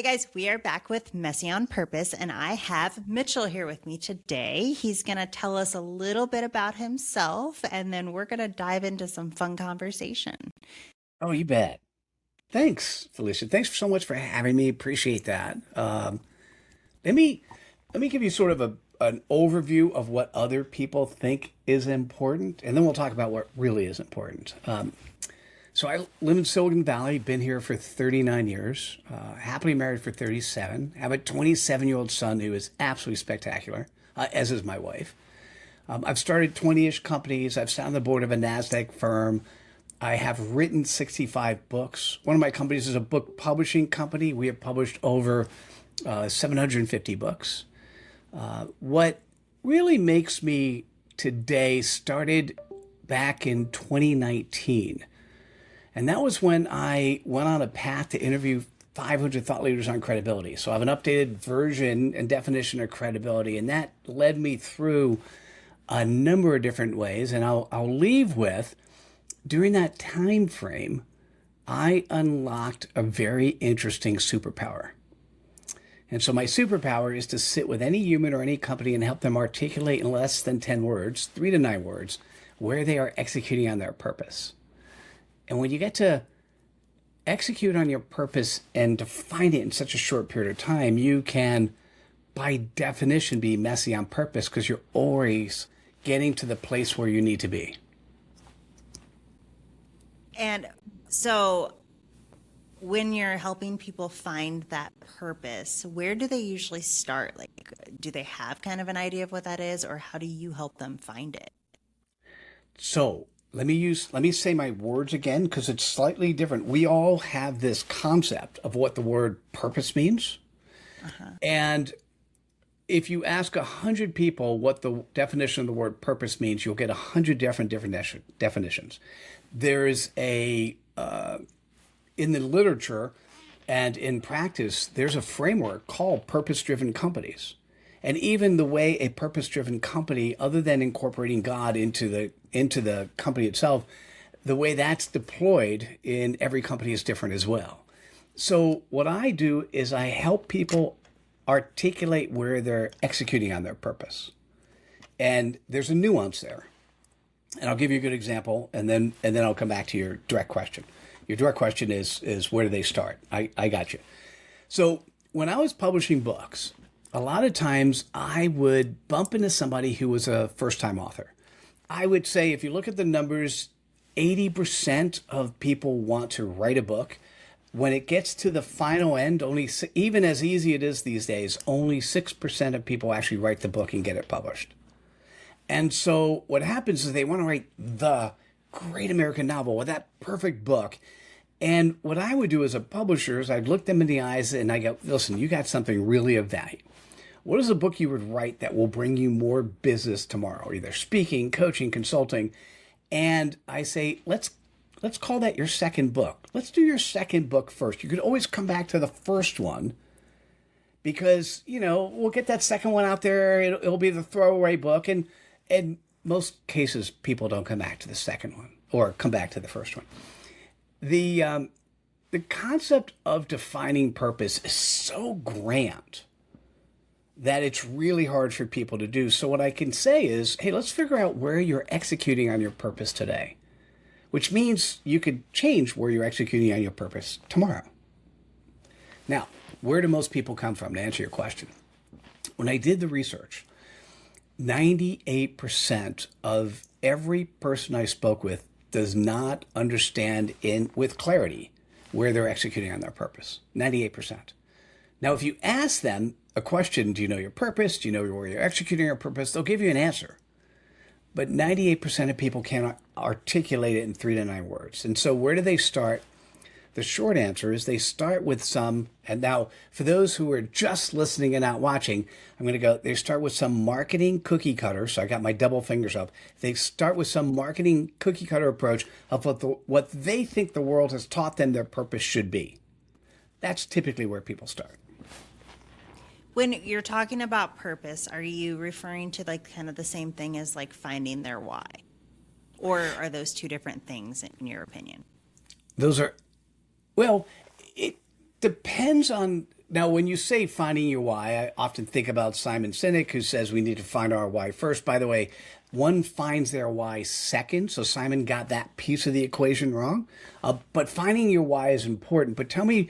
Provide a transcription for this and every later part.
guys, we are back with Messy on Purpose, and I have Mitchell here with me today. He's going to tell us a little bit about himself, and then we're going to dive into some fun conversation. Oh, you bet. Thanks, Felicia. Thanks so much for having me. Appreciate that. Let me let me give you sort of an overview of what other people think is important, and then we'll talk about what really is important. So I live in Silicon Valley. Been here for 39 years. Happily married for 37. Have a 27-year-old son who is absolutely spectacular, as is my wife. I've started 20-ish companies. I've sat on the board of a NASDAQ firm. I have written 65 books. One of my companies is a book publishing company. We have published over 750 books. What really makes me today started back in 2019. And that was when I went on a path to interview 500 thought leaders on credibility. So I have an updated version and definition of credibility, and that led me through a number of different ways. And I'll leave with, during that time frame, I unlocked a very interesting superpower. And so my superpower is to sit with any human or any company and help them articulate in less than 10 words, 3 to 9 words, where they are executing on their purpose. And when you get to execute on your purpose and define it in such a short period of time, you can, by definition, be messy on purpose because you're always getting to the place where you need to be. And so when you're helping people find that purpose, where do they usually start? Like, do they have kind of an idea of what that is, or how do you help them find it? So let me say my words again because it's slightly different. We all have this concept of what the word purpose means. And if you ask 100 people what the definition of the word purpose means, you'll get 100 different definitions. There's in the literature and in practice, there's a framework called purpose-driven companies. And even the way a purpose-driven company, other than incorporating God into the company itself, the way that's deployed in every company is different as well. So what I do is I help people articulate where they're executing on their purpose. And there's a nuance there. And I'll give you a good example, and then I'll come back to your direct question. Your direct question is where do they start? I got you. So when I was publishing books, a lot of times I would bump into somebody who was a first-time author. I would say if you look at the numbers, 80% of people want to write a book. When it gets to the final end, even as easy it is these days, only 6% of people actually write the book and get it published. And so what happens is they want to write the great American novel or that perfect book. And what I would do as a publisher is I'd look them in the eyes and I go, listen, you got something really of value. What is a book you would write that will bring you more business tomorrow, either speaking, coaching, consulting? And I say, let's call that your second book. Let's do your second book first. You could always come back to the first one because, we'll get that second one out there. It'll be the throwaway book. And in most cases, people don't come back to the second one or come back to the first one. The concept of defining purpose is so grand that it's really hard for people to do. So what I can say is, hey, let's figure out where you're executing on your purpose today, which means you could change where you're executing on your purpose tomorrow. Now, where do most people come from, to answer your question? When I did the research, 98% of every person I spoke with does not understand with clarity where they're executing on their purpose. 98%. Now, if you ask them a question, do you know your purpose? Do you know where you're executing your purpose? They'll give you an answer. But 98% of people cannot articulate it in 3 to 9 words. And so where do they start? The short answer is they start with and now for those who are just listening and not watching, they start with some marketing cookie cutter. So I got my double fingers up. They start with some marketing cookie cutter approach of what they think the world has taught them their purpose should be. That's typically where people start. When you're talking about purpose, are you referring to like kind of the same thing as like finding their why? Or are those two different things in your opinion? Well, it depends on Now, when you say finding your why, I often think about Simon Sinek, who says we need to find our why first. By the way, one finds their why second. So Simon got that piece of the equation wrong. But finding your why is important. But tell me,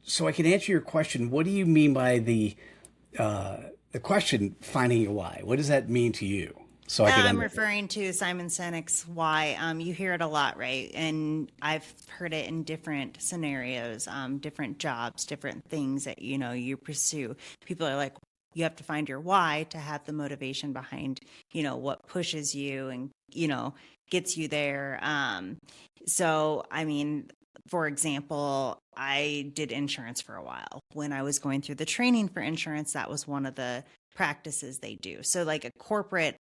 so I can answer your question, what do you mean by the question, finding your why? What does that mean to you? So I I'm can. referring to Simon Sinek's why. You hear it a lot, right? And I've heard it in different scenarios, different jobs, different things that you pursue. People are like, you have to find your why to have the motivation behind, what pushes you and gets you there. So I mean, for example, I did insurance for a while. When I was going through the training for insurance, that was one of the practices they do. So like a corporate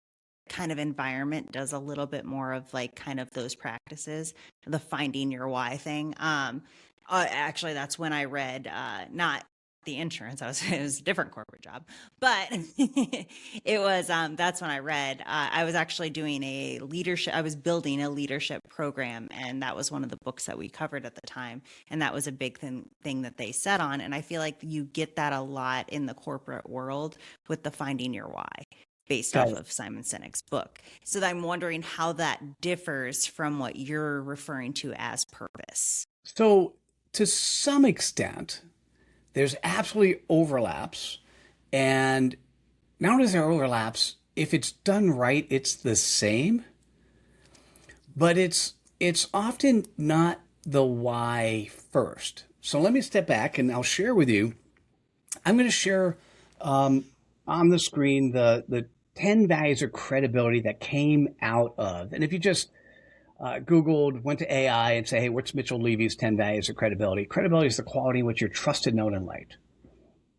kind of environment does a little bit more of like kind of those practices, the finding your why thing. Actually, that's when I read not the insurance. It was a different corporate job, but it was that's when I read. I was actually doing a leadership. I was building a leadership program, and that was one of the books that we covered at the time. And that was a big thing that they set on. And I feel like you get that a lot in the corporate world with the finding your why, based Got off it. of Simon Sinek's book. So I'm wondering how that differs from what you're referring to as purpose. So to some extent, there's absolutely overlaps. And not only is there overlaps, if it's done right, it's the same, but it's often not the why first. So let me step back and I'll share with you. I'm going to share on the screen the 10 values of credibility that came out of. And if you just Googled, went to AI and say, hey, what's Mitchell Levy's 10 values of credibility? Credibility is the quality in which you're trusted, known, and liked.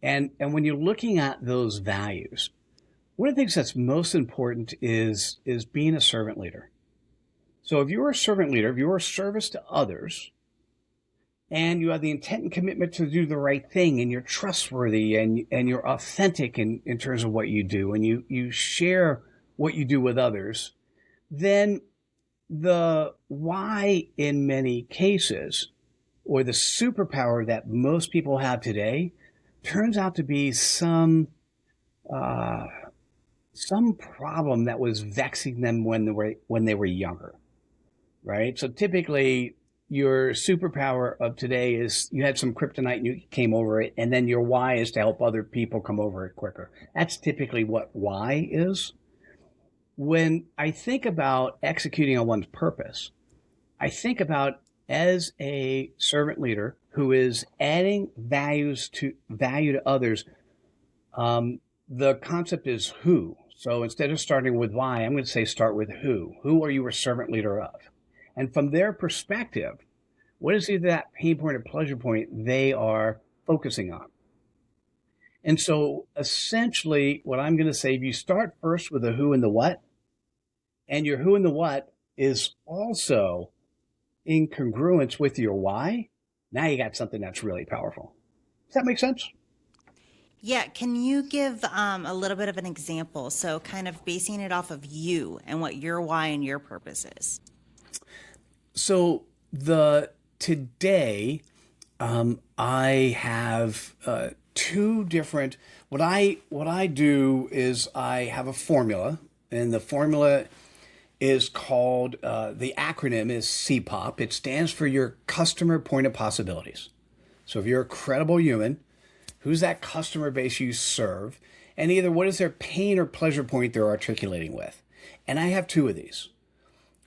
And when you're looking at those values, one of the things that's most important is being a servant leader. So if you're a servant leader, if you're a service to others, and you have the intent and commitment to do the right thing, and you're trustworthy, and you're authentic in terms of what you do, and you share what you do with others, then the why in many cases, or the superpower that most people have today, turns out to be some problem that was vexing them when they were younger, right? So typically, your superpower of today is you had some kryptonite and you came over it, and then your why is to help other people come over it quicker. That's typically what why is. When I think about executing on one's purpose, I think about as a servant leader who is adding value to others. The concept is who. So instead of starting with why, I'm going to say start with who. Who are you a servant leader of? And from their perspective, what is either that pain point or pleasure point they are focusing on? And so essentially, what I'm going to say, if you start first with the who and the what, and your who and the what is also in congruence with your why, now you got something that's really powerful. Does that make sense? Yeah, can you give a little bit of an example? So, kind of basing it off of you and what your why and your purpose is. So the today, I have two different. What I do is I have a formula, and the formula is called the acronym is CPOP. It stands for your customer point of possibilities. So if you're a credible human, who's that customer base you serve, and either what is their pain or pleasure point they're articulating with. And I have two of these.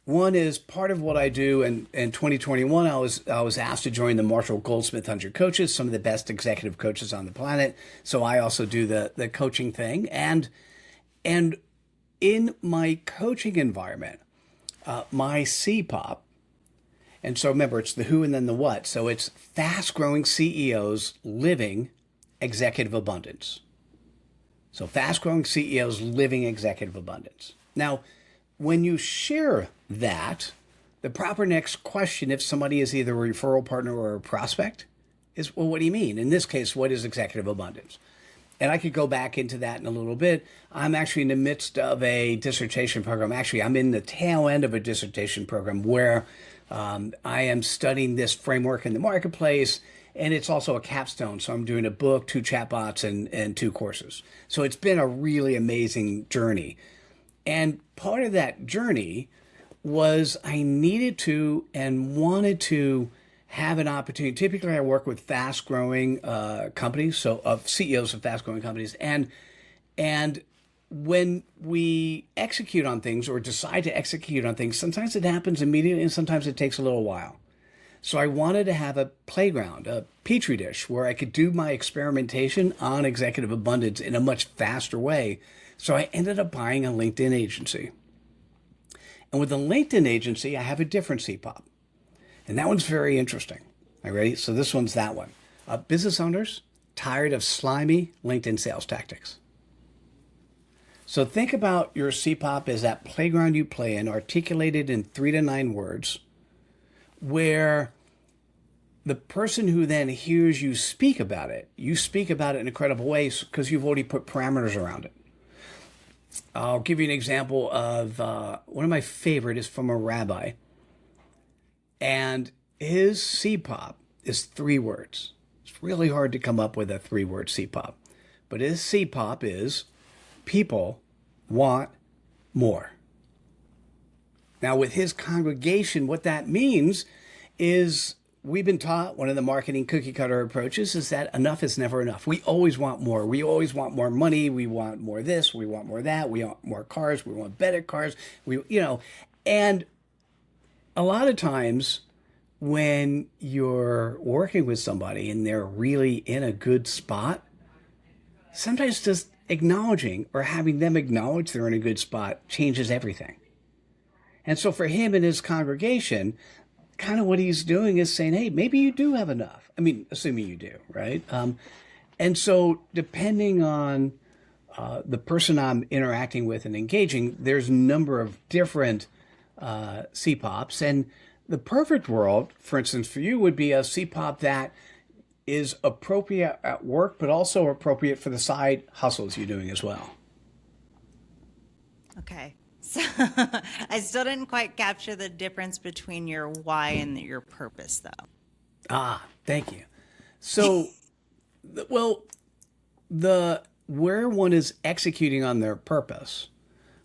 One is part of what I do. In 2021, I was asked to join the Marshall Goldsmith 100 coaches, some of the best executive coaches on the planet. So I also do the coaching thing. And in my coaching environment, my CPOP, and so remember, it's the who and then the what. So it's fast growing CEOs living executive abundance. So fast growing CEOs living executive abundance. Now, when you share that, the proper next question, if somebody is either a referral partner or a prospect, is, well, what do you mean? In this case, what is executive abundance? And I could go back into that in a little bit. I'm actually in the midst of a dissertation program. Actually, I'm in the tail end of a dissertation program where I am studying this framework in the marketplace And it's also a capstone. So I'm doing a book, 2 chatbots, and 2 courses. So it's been a really amazing journey. And part of that journey was I needed to and wanted to have an opportunity. Typically, I work with fast-growing companies, so of CEOs of fast-growing companies, and when we execute on things or decide to execute on things, sometimes it happens immediately, and sometimes it takes a little while. So I wanted to have a playground, a petri dish, where I could do my experimentation on executive abundance in a much faster way. So I ended up buying a LinkedIn agency. And with the LinkedIn agency, I have a different CPOP. And that one's very interesting. All right, so this one's that one. Business owners tired of slimy LinkedIn sales tactics. So think about your CPOP as that playground you play in, articulated in 3 to 9 words, where the person who then hears you speak about it, you speak about it in a credible way because you've already put parameters around it. I'll give you an example of one of my favorite is from a rabbi. And his CPOP is 3 words. It's really hard to come up with a 3-word CPOP. But his CPOP is people want more. Now, with his congregation, what that means is we've been taught one of the marketing cookie cutter approaches is that enough is never enough. We always want more. We always want more money. We want more this. We want more that. We want more cars. We want better cars. And a lot of times when you're working with somebody and they're really in a good spot, sometimes just acknowledging or having them acknowledge they're in a good spot changes everything. And so for him and his congregation, kind of what he's doing is saying, hey, maybe you do have enough. I mean, assuming you do, right? And so depending on the person I'm interacting with and engaging, there's a number of different CPOPs. And the perfect world, for instance, for you would be a CPOP that is appropriate at work, but also appropriate for the side hustles you're doing as well. Okay. So I still didn't quite capture the difference between your why and your purpose, though. Thank you. So, where one is executing on their purpose,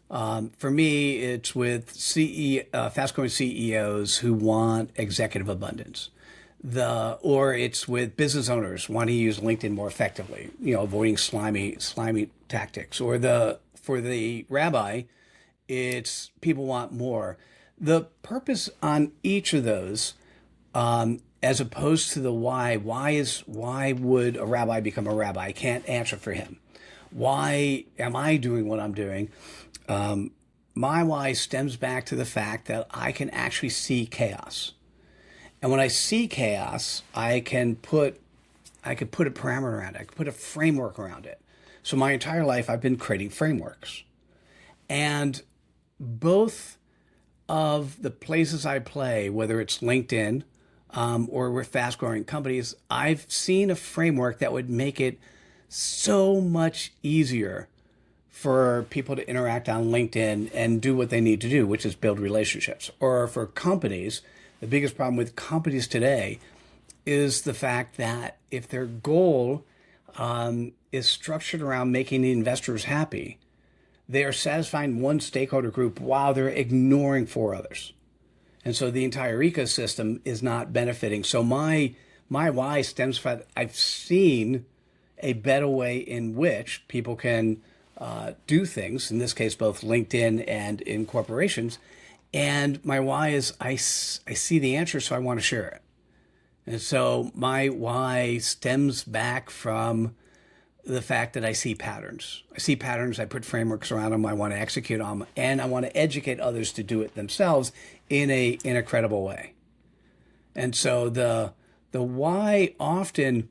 for me, it's with fast-growing CEOs who want executive abundance. Or it's with business owners wanting to use LinkedIn more effectively, avoiding slimy tactics. Or for the rabbi, it's people want more. The purpose on each of those, as opposed to the why would a rabbi become a rabbi? I can't answer for him. Why am I doing what I'm doing? My why stems back to the fact that I can actually see chaos. And when I see chaos, I could put a parameter around it. I could put a framework around it. So my entire life, I've been creating frameworks. And both of the places I play, whether it's LinkedIn or with fast-growing companies, I've seen a framework that would make it so much easier for people to interact on LinkedIn and do what they need to do, which is build relationships. Or for companies, the biggest problem with companies today is the fact that if their goal is structured around making the investors happy, they are satisfying one stakeholder group while they're ignoring 4 others. And so the entire ecosystem is not benefiting. So my why stems from I've seen a better way in which people can do things, in this case, both LinkedIn and in corporations. And my why is I see the answer, so I want to share it. And so my why stems back from the fact that I see patterns. I put frameworks around them, I want to execute on them, and I want to educate others to do it themselves in a credible way. And so the why often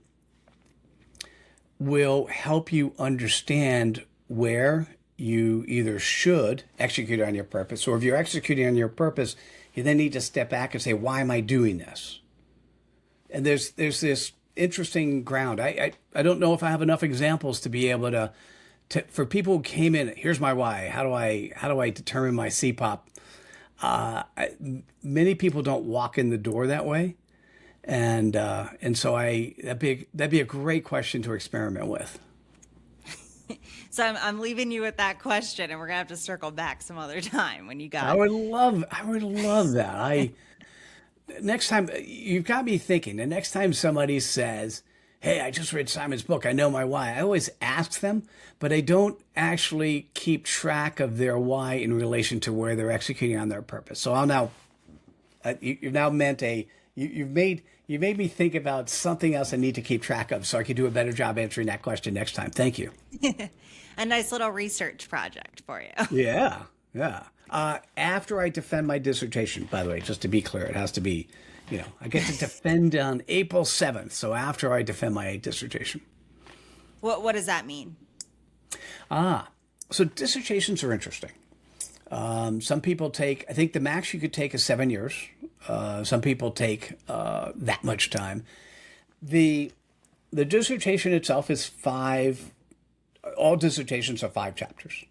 will help you understand where you either should execute on your purpose, or if you're executing on your purpose, you then need to step back and say, why am I doing this? And there's this interesting ground. I don't know if I have enough examples to be able to for people who came in, here's my why. How do I determine my CPOP? Many people don't walk in the door that way. And so that'd be a great question to experiment with. So I'm leaving you with that question, and we're gonna have to circle back some other time when you I got. would love that. Next time, you've got me thinking. The next time somebody says, "Hey, I just read Simon's book. I know my why." I always ask them, but I don't actually keep track of their why in relation to where they're executing on their purpose. So I'll now, you've now meant you made me think about something else I need to keep track of, so I can do a better job answering that question next time. Thank you. A nice little research project for you. Yeah, yeah. After I defend my dissertation, by the way, just to be clear, it has to be, I get to defend on April 7th. So after I defend my dissertation. What does that mean? So dissertations are interesting. Some people take, I think the max you could take is 7 years. Some people take that much time. The dissertation itself is all dissertations are 5 chapters.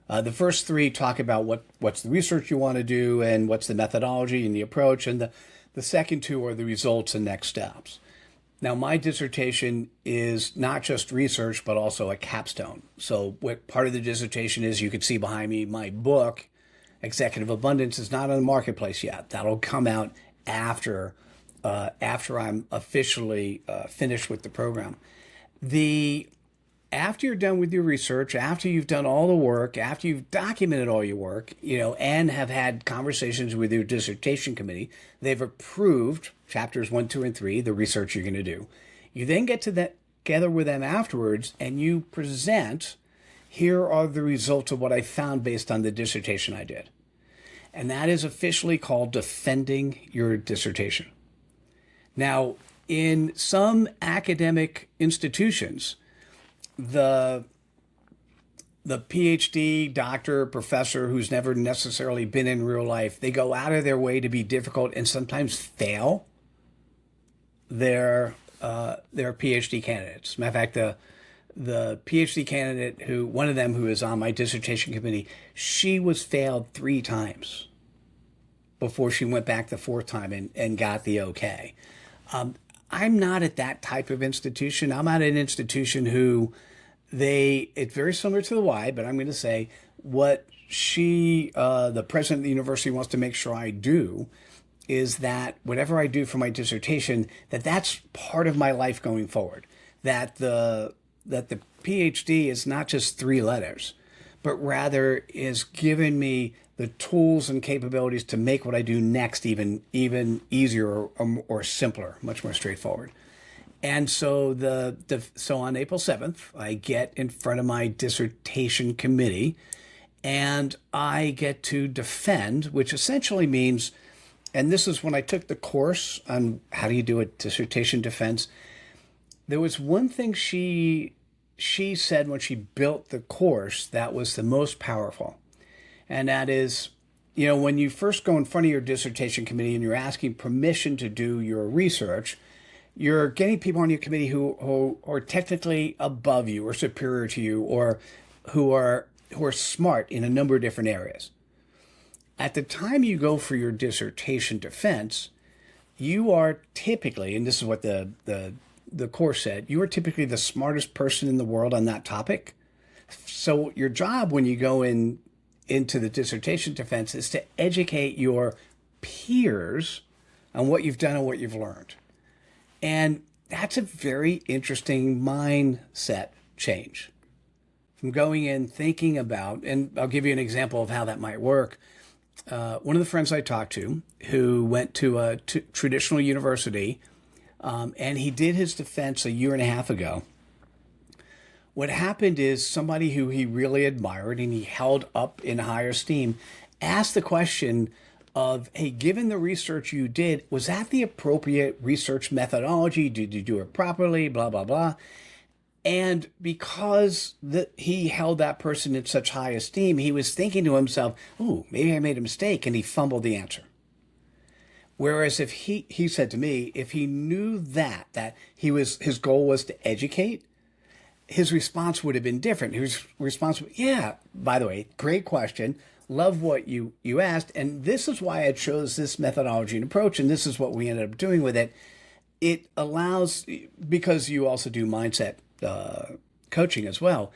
The first 3 talk about what's the research you want to do and what's the methodology and the approach, and the second 2 are the results and next steps. Now, my dissertation is not just research, but also a capstone. So what part of the dissertation is, you can see behind me, my book, Executive Abundance, is not on the marketplace yet. That'll come out after I'm officially finished with the program. After you're done with your research, after you've done all the work, after you've documented all your work, and have had conversations with your dissertation committee, they've approved chapters 1, 2, and 3, the research you're going to do. You then get together with them afterwards and you present, here are the results of what I found based on the dissertation I did. And that is officially called defending your dissertation. Now, in some academic institutions, the PhD doctor, professor who's never necessarily been in real life, they go out of their way to be difficult and sometimes fail their PhD candidates. Matter of fact, the PhD candidate one of them who is on my dissertation committee, she was failed 3 times before she went back the 4th time and got the okay. I'm not at that type of institution. I'm at an institution it's very similar to the why, but I'm going to say what the president of the university wants to make sure I do is that whatever I do for my dissertation, that's part of my life going forward. That the PhD is not just 3 letters, but rather is giving me the tools and capabilities to make what I do next even easier or simpler, much more straightforward. And so so on April 7th, I get in front of my dissertation committee and I get to defend, which essentially means, and this is when I took the course on how do you do a dissertation defense, there was one thing she said when she built the course that was the most powerful. And that is, when you first go in front of your dissertation committee and you're asking permission to do your research, you're getting people on your committee who are technically above you or superior to you, or who are smart in a number of different areas. At the time you go for your dissertation defense, you are typically, and this is what the course said, you are typically the smartest person in the world on that topic. So your job when you go into the dissertation defense is to educate your peers on what you've done and what you've learned. And that's a very interesting mindset change from going in thinking about, and I'll give you an example of how that might work. One of the friends I talked to who went to a traditional university, and he did his defense a year and a half ago. What happened is somebody who he really admired and he held up in higher esteem asked the question of, hey, given the research you did, was that the appropriate research methodology? Did you do it properly? Blah, blah, blah. And because he held that person in such high esteem, he was thinking to himself, oh, maybe I made a mistake, and he fumbled the answer. Whereas if he said to me, if he knew that his goal was to educate, his response would have been different. His response would, yeah, by the way, great question. Love what you asked. And this is why I chose this methodology and approach. And this is what we ended up doing with it. it allows, because you also do mindset coaching as well.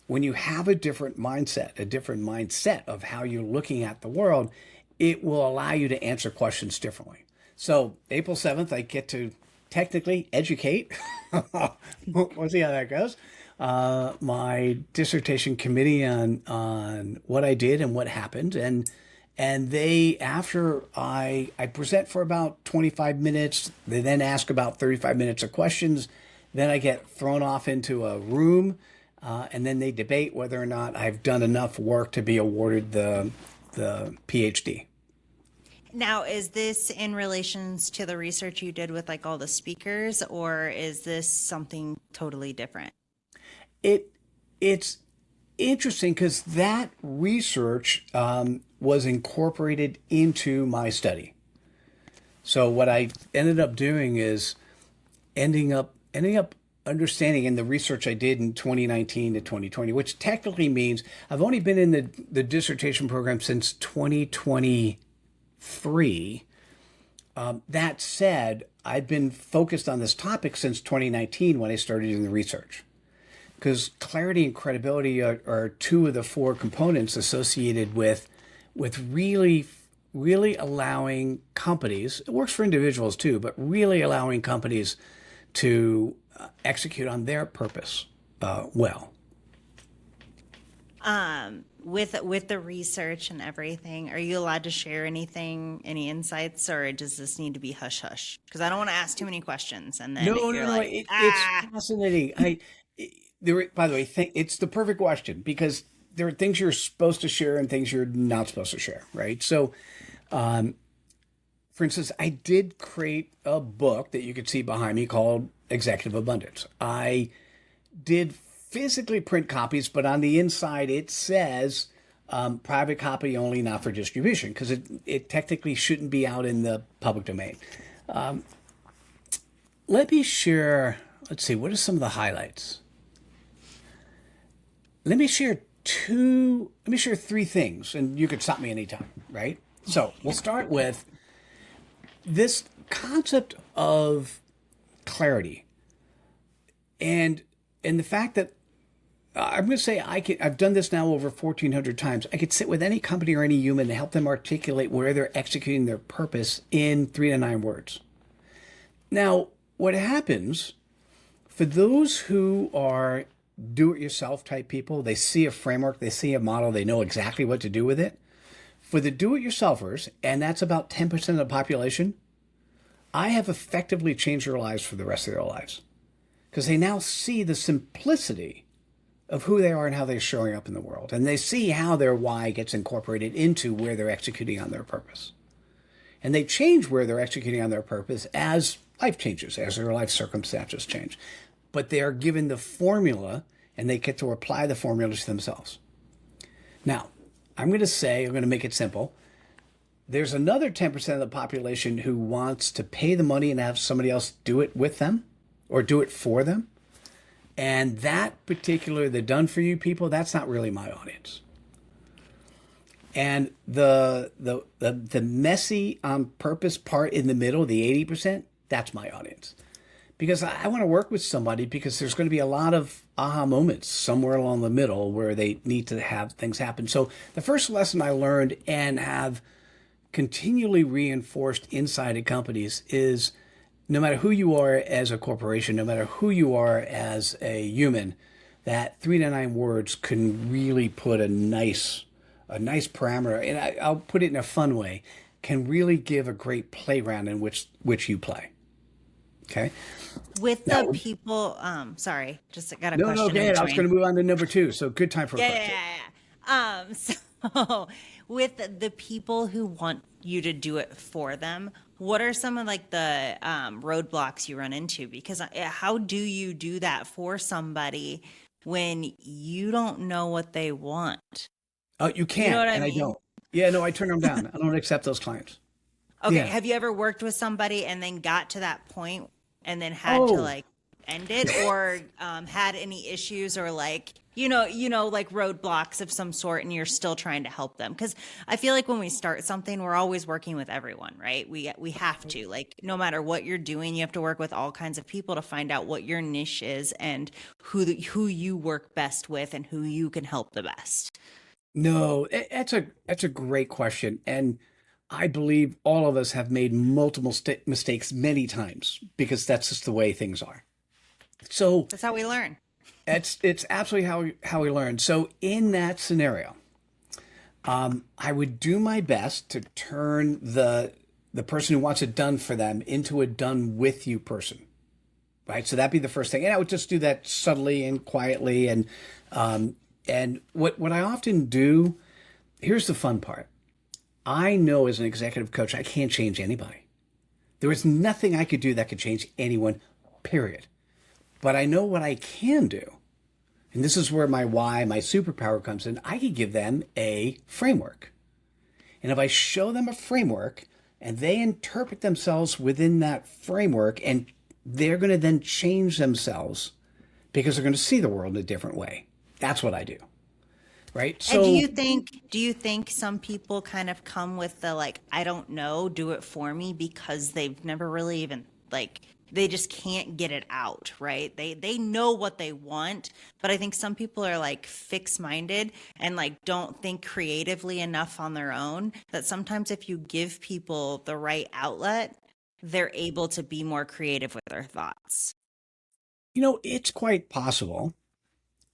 When you have a different mindset of how you're looking at the world, it will allow you to answer questions differently. So April 7th, I get to technically educate. We'll see how that goes. My dissertation committee on what I did and what happened, and they, after I present for about 25 minutes, they then ask about 35 minutes of questions. Then I get thrown off into a room, and then they debate whether or not I've done enough work to be awarded the PhD. Now, is this in relations to the research you did with like all the speakers, or is this something totally different? It it's interesting because that research was incorporated into my study. So what I ended up doing is ending up understanding in the research I did in 2019 to 2020, which technically means I've only been in the dissertation program since 2023. That said, I've been focused on this topic since 2019 when I started doing the research. Because clarity and credibility are two of the four components associated with really allowing companies, it works for individuals too, but really allowing companies to execute on their purpose well. With the research and everything, are you allowed to share anything, any insights, or does this need to be hush hush? Because I don't want to ask too many questions, and then No, you're no, no. like, It's ah. fascinating. By the way, it's the perfect question because there are things you're supposed to share and things you're not supposed to share, right? So, for instance, I did create a book that you could see behind me called Executive Abundance. I did physically print copies, but on the inside it says private copy only, not for distribution, because it technically shouldn't be out in the public domain. Let me share, let's see, what are some of the highlights? Let me share three things, and you could stop me anytime, right? So we'll start with this concept of clarity and the fact that I'm going to say I've done this now over 1,400 times. I could sit with any company or any human and help them articulate where they're executing their purpose in 3 to 9 words. Now, what happens for those who are do-it-yourself type people, they see a framework, they see a model, they know exactly what to do with it. For the do-it-yourselfers, and that's about 10% of the population, I have effectively changed their lives for the rest of their lives because they now see the simplicity of who they are and how they're showing up in the world. And they see how their why gets incorporated into where they're executing on their purpose. And they change where they're executing on their purpose as life changes, as their life circumstances change. But they are given the formula and they get to apply the formula to themselves. Now, I'm going to make it simple. There's another 10% of the population who wants to pay the money and have somebody else do it with them or do it for them. And that particular, the done for you people, that's not really my audience. And the messy on purpose part in the middle, the 80%, that's my audience. Because I want to work with somebody because there's going to be a lot of aha moments somewhere along the middle where they need to have things happen. So the first lesson I learned and have continually reinforced inside of companies is no matter who you are as a corporation, no matter who you are as a human, that 3 to 9 words can really put a nice parameter, and I'll put it in a fun way, can really give a great playground in which you play. Okay. With the Now, people, sorry, just got a no, question go in ahead. I was between. going to move on to number 2. So good time for a Yeah, yeah, question. yeah, yeah. So with the people who want you to do it for them, what are some of like the roadblocks you run into? Because how do you do that for somebody when you don't know what they want? Oh, you You know can't, what I and I mean? don't. Yeah, no, I turn them down. I don't accept those clients. Okay, Yeah. have you ever worked with somebody and then got to that point and then had to Oh, like end it, or had any issues, or like like roadblocks of some sort, and you're still trying to help them. Because I feel like when we start something, we're always working with everyone, right? We have to, like, no matter what you're doing, you have to work with all kinds of people to find out what your niche is and who you work best with and who you can help the best. No, that's a great question, and I believe all of us have made multiple mistakes many times because that's just the way things are. So That's how we learn. it's absolutely how we learn. So in that scenario, I would do my best to turn the person who wants it done for them into a done with you person, right? So that'd be the first thing, and I would just do that subtly and quietly. And what I often do, here's the fun part. I know as an executive coach, I can't change anybody. There is nothing I could do that could change anyone, period. But I know what I can do. And this is where my why, my superpower comes in. I could give them a framework. And if I show them a framework and they interpret themselves within that framework, and they're going to then change themselves because they're going to see the world in a different way. That's what I do. Right. And do So, you think some people kind of come with the like, I don't know, do it for me because they've never really even like they just can't get it out, right? They know what they want, but I think some people are like fixed minded and like don't think creatively enough on their own that sometimes if you give people the right outlet, they're able to be more creative with their thoughts. it's quite possible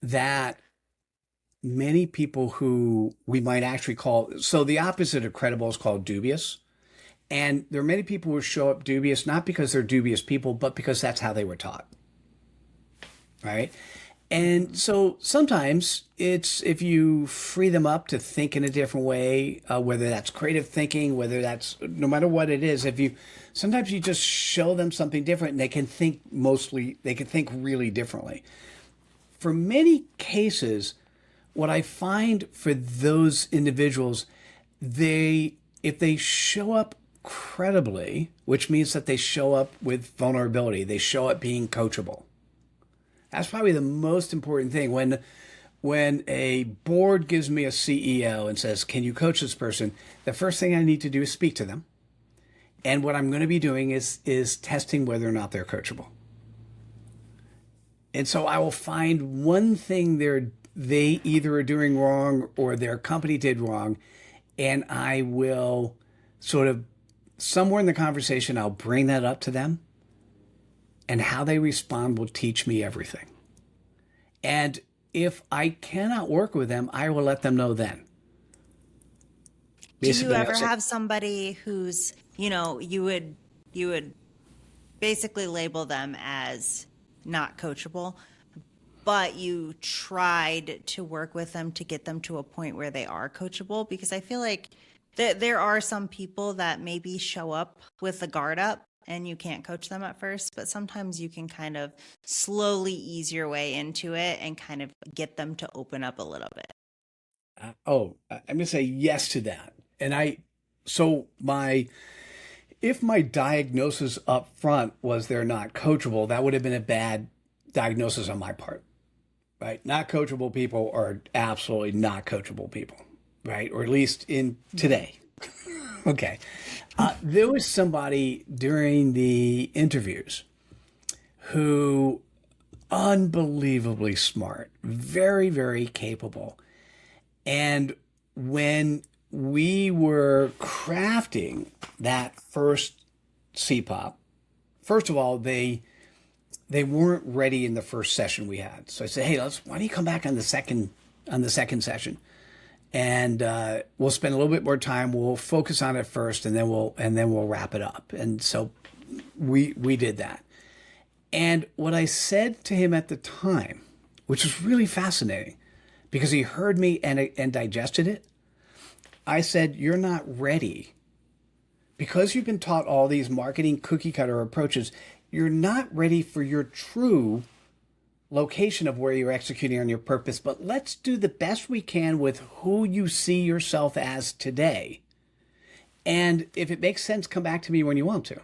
that many people who we might actually call, so the opposite of credible is called dubious. And there are many people who show up dubious, not because they're dubious people, but because that's how they were taught. Right. And so sometimes it's if you free them up to think in a different way, whether that's creative thinking, whether that's no matter what it is, if you sometimes you just show them something different and they can think really differently. For many cases, what I find for those individuals, if they show up credibly, which means that they show up with vulnerability, they show up being coachable. That's probably the most important thing. When a board gives me a CEO and says, "Can you coach this person?" The first thing I need to do is speak to them. And what I'm going to be doing is testing whether or not they're coachable. And so I will find one thing they either are doing wrong or their company did wrong, and I will sort of somewhere in the conversation I'll bring that up to them, and how they respond will teach me everything. And if I cannot work with them, I will let them know then. Do you Basically, I'll ever say, have somebody who's, you would basically label them as not coachable, but you tried to work with them to get them to a point where they are coachable? Because I feel like there are some people that maybe show up with the guard up and you can't coach them at first, but sometimes you can kind of slowly ease your way into it and kind of get them to open up a little bit. I'm going to say yes to that. And so if my diagnosis up front was they're not coachable, that would have been a bad diagnosis on my part, right? Not coachable people are absolutely not coachable people, right? Or at least in today. Okay. There was somebody during the interviews who unbelievably smart, very, very capable. And when we were crafting that first CPOP, first of all, they weren't ready in the first session we had. So I said, "Hey, why don't you come back on the second session, and we'll spend a little bit more time. We'll focus on it first, and then we'll wrap it up." And so we did that. And what I said to him at the time, which was really fascinating, because he heard me and digested it, I said, "You're not ready. Because you've been taught all these marketing cookie cutter approaches, you're not ready for your true location of where you're executing on your purpose. But let's do the best we can with who you see yourself as today. And if it makes sense, come back to me when you want to."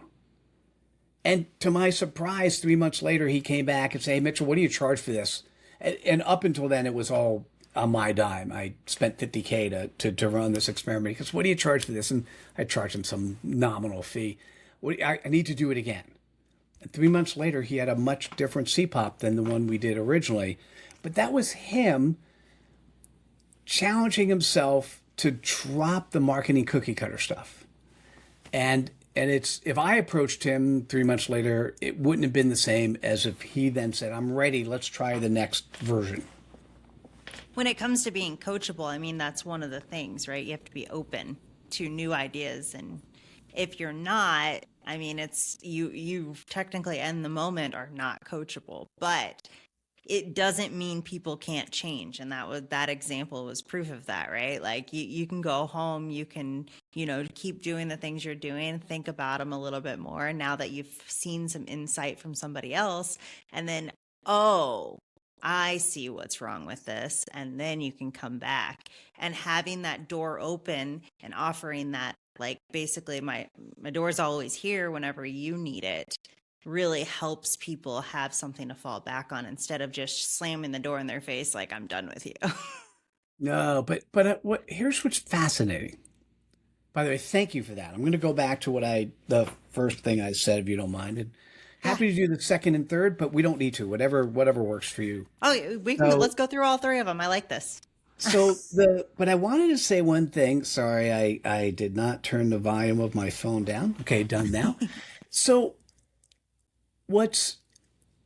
And to my surprise, 3 months later, he came back and said, "Hey, Mitchell, what do you charge for this?" And up until then, it was all on my dime. I spent 50K to run this experiment because what do you charge for this? And I charged him some nominal fee. I need to do it again. And 3 months later, he had a much different CPOP than the one we did originally. But that was him challenging himself to drop the marketing cookie cutter stuff. And it's, if I approached him 3 months later, it wouldn't have been the same as if he then said, I'm ready, let's try the next version. When it comes to being coachable, I mean, that's one of the things, right? You have to be open to new ideas. And if you're not, I mean, it's you technically in the moment are not coachable, but it doesn't mean people can't change. And that example was proof of that, right? Like you can go home, you can, keep doing the things you're doing, think about them a little bit more now that you've seen some insight from somebody else. And then, oh, I see what's wrong with this. And then you can come back, and having that door open and offering that, like, basically my door's always here whenever you need it, really helps people have something to fall back on instead of just slamming the door in their face like, I'm done with you. No, but here's what's fascinating. By the way, thank you for that. I'm going to go back to the first thing I said, if you don't mind. And happy to do the second and third, but we don't need to. Whatever works for you. Oh, let's go through all three of them. I like this. But I wanted to say one thing. Sorry, I did not turn the volume of my phone down. Okay, done now. So what's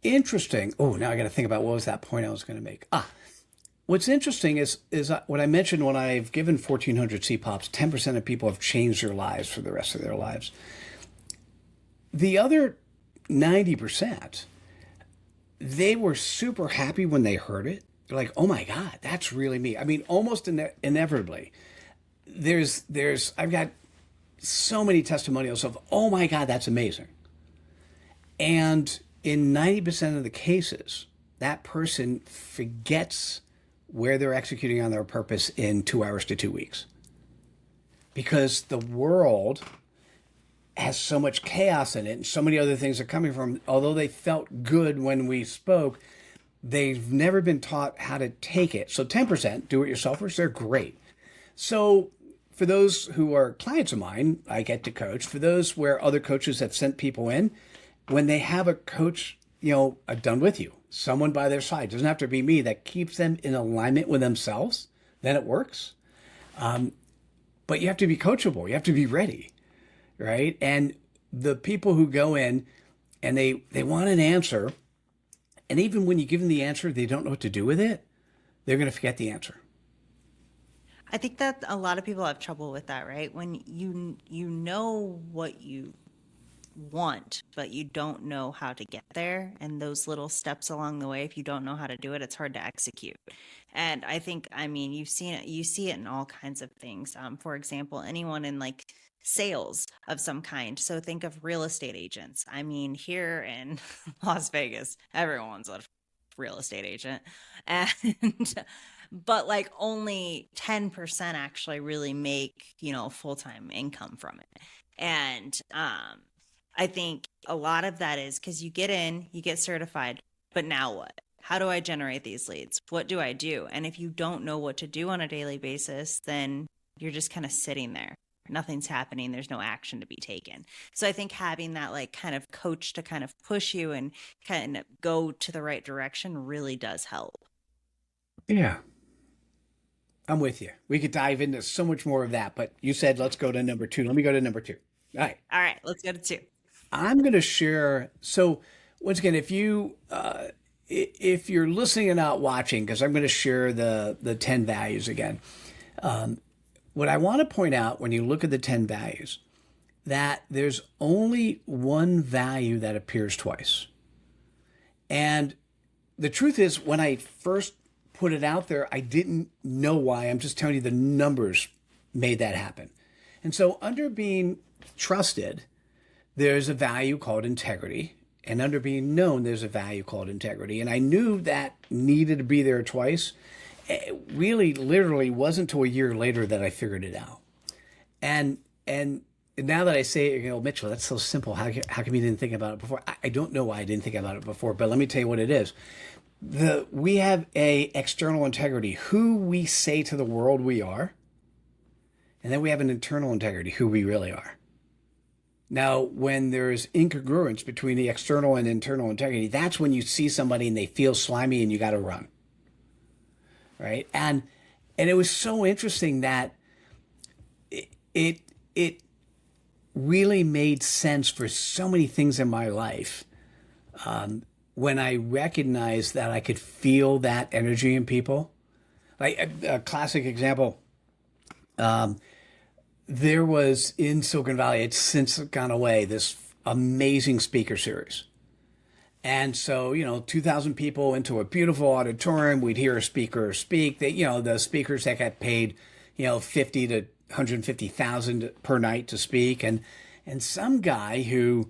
interesting, now I got to think about what was that point I was going to make. What's interesting is what I mentioned when I've given 1,400 CPOPs, 10% of people have changed their lives for the rest of their lives. The other 90%, they were super happy when they heard it. They're like, oh my God, that's really me. I mean, almost inevitably, I've got so many testimonials of, oh my God, that's amazing. And in 90% of the cases, that person forgets where they're executing on their purpose in 2 hours to 2 weeks. Because the world has so much chaos in it and so many other things are coming from, although they felt good when we spoke, they've never been taught how to take it. So 10% do-it-yourselfers, they're great. So for those who are clients of mine, I get to coach. For those where other coaches have sent people in, when they have a coach, done with you, someone by their side, doesn't have to be me, that keeps them in alignment with themselves, then it works. But you have to be coachable. You have to be ready, right? And the people who go in and they want an answer, and even when you give them the answer, they don't know what to do with it, they're going to forget the answer. I think that a lot of people have trouble with that, right? When you know what you want, but you don't know how to get there. And those little steps along the way, if you don't know how to do it, it's hard to execute. And I think, you see it in all kinds of things. For example, anyone in like sales of some kind. So think of real estate agents. I mean, here in Las Vegas, everyone's a real estate agent. And but like only 10% actually really make, full-time income from it. And I think a lot of that is because you get in, you get certified, but now what? How do I generate these leads? What do I do? And if you don't know what to do on a daily basis, then you're just kind of sitting there. Nothing's happening. There's no action to be taken. So I think having that like kind of coach to kind of push you and kind of go to the right direction really does help. Yeah, I'm with you. We could dive into so much more of that, but you said let's go to number 2. Let me go to number 2. All right. All right, let's go to 2. I'm going to share. So once again, if you're listening and not watching, because I'm going to share the 10 values again. What I want to point out when you look at the 10 values, that there's only one value that appears twice. And the truth is, when I first put it out there, I didn't know why. I'm just telling you the numbers made that happen. And so under being trusted, there's a value called integrity. And under being known, there's a value called integrity. And I knew that needed to be there twice. It really, literally wasn't until a year later that I figured it out. And now that I say it, Mitchell, that's so simple. How come you didn't think about it before? I don't know why I didn't think about it before, but let me tell you what it is. we have a external integrity, who we say to the world we are, and then we have an internal integrity, who we really are. Now, when there's incongruence between the external and internal integrity, that's when you see somebody and they feel slimy and you got to run, right? And it was so interesting that it really made sense for so many things in my life when I recognized that I could feel that energy in people. Like a classic example, there was in Silicon Valley, it's since gone away, this amazing speaker series. And so, 2,000 people into a beautiful auditorium, we'd hear a speaker speak. The speakers that got paid, 50 to 150,000 per night to speak. And some guy who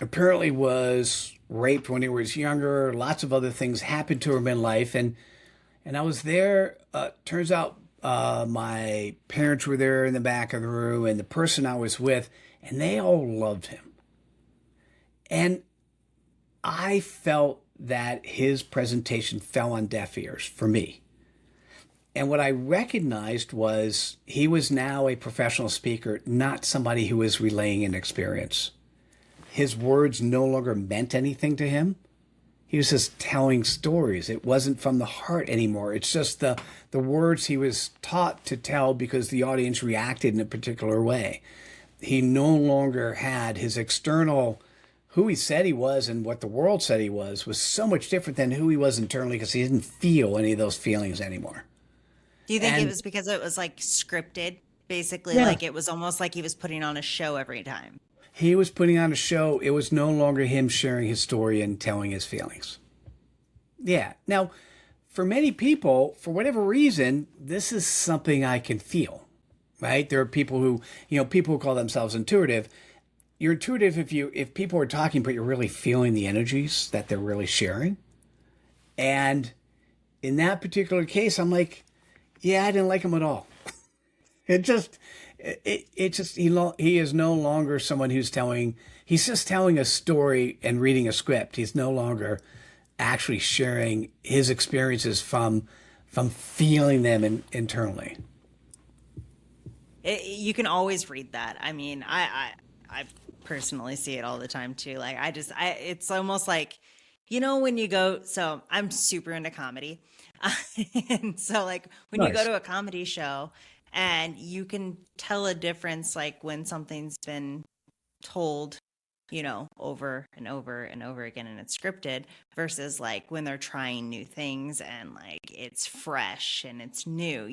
apparently was raped when he was younger, lots of other things happened to him in life. And I was there, turns out my parents were there in the back of the room and the person I was with, and they all loved him. And I felt that his presentation fell on deaf ears for me. And what I recognized was he was now a professional speaker, not somebody who was relaying an experience. His words no longer meant anything to him. He was just telling stories. It wasn't from the heart anymore. It's just the words he was taught to tell because the audience reacted in a particular way. He no longer had his external, who he said he was and what the world said he was so much different than who he was internally because he didn't feel any of those feelings anymore. Do you think it And was because it was like scripted, basically? yeah, Like it was almost like he was putting on a show every time. he was putting on a show. It was no longer him sharing his story and telling his feelings. Yeah. Now, for many people, for whatever reason, this is something I can feel, right? There are people who, people who call themselves intuitive. You're intuitive if people are talking, but you're really feeling the energies that they're really sharing. And in that particular case, I'm like, yeah, I didn't like him at all. He is no longer someone he's just telling a story and reading a script. He's no longer actually sharing his experiences from feeling them internally. You can always read that. I mean, I personally see it all the time too. Like it's almost like, when you go, so I'm super into comedy. And so like when you go Nice. to a comedy show and you can tell a difference, like when something's been told, over and over and over again and it's scripted versus like when they're trying new things and like it's fresh and it's new,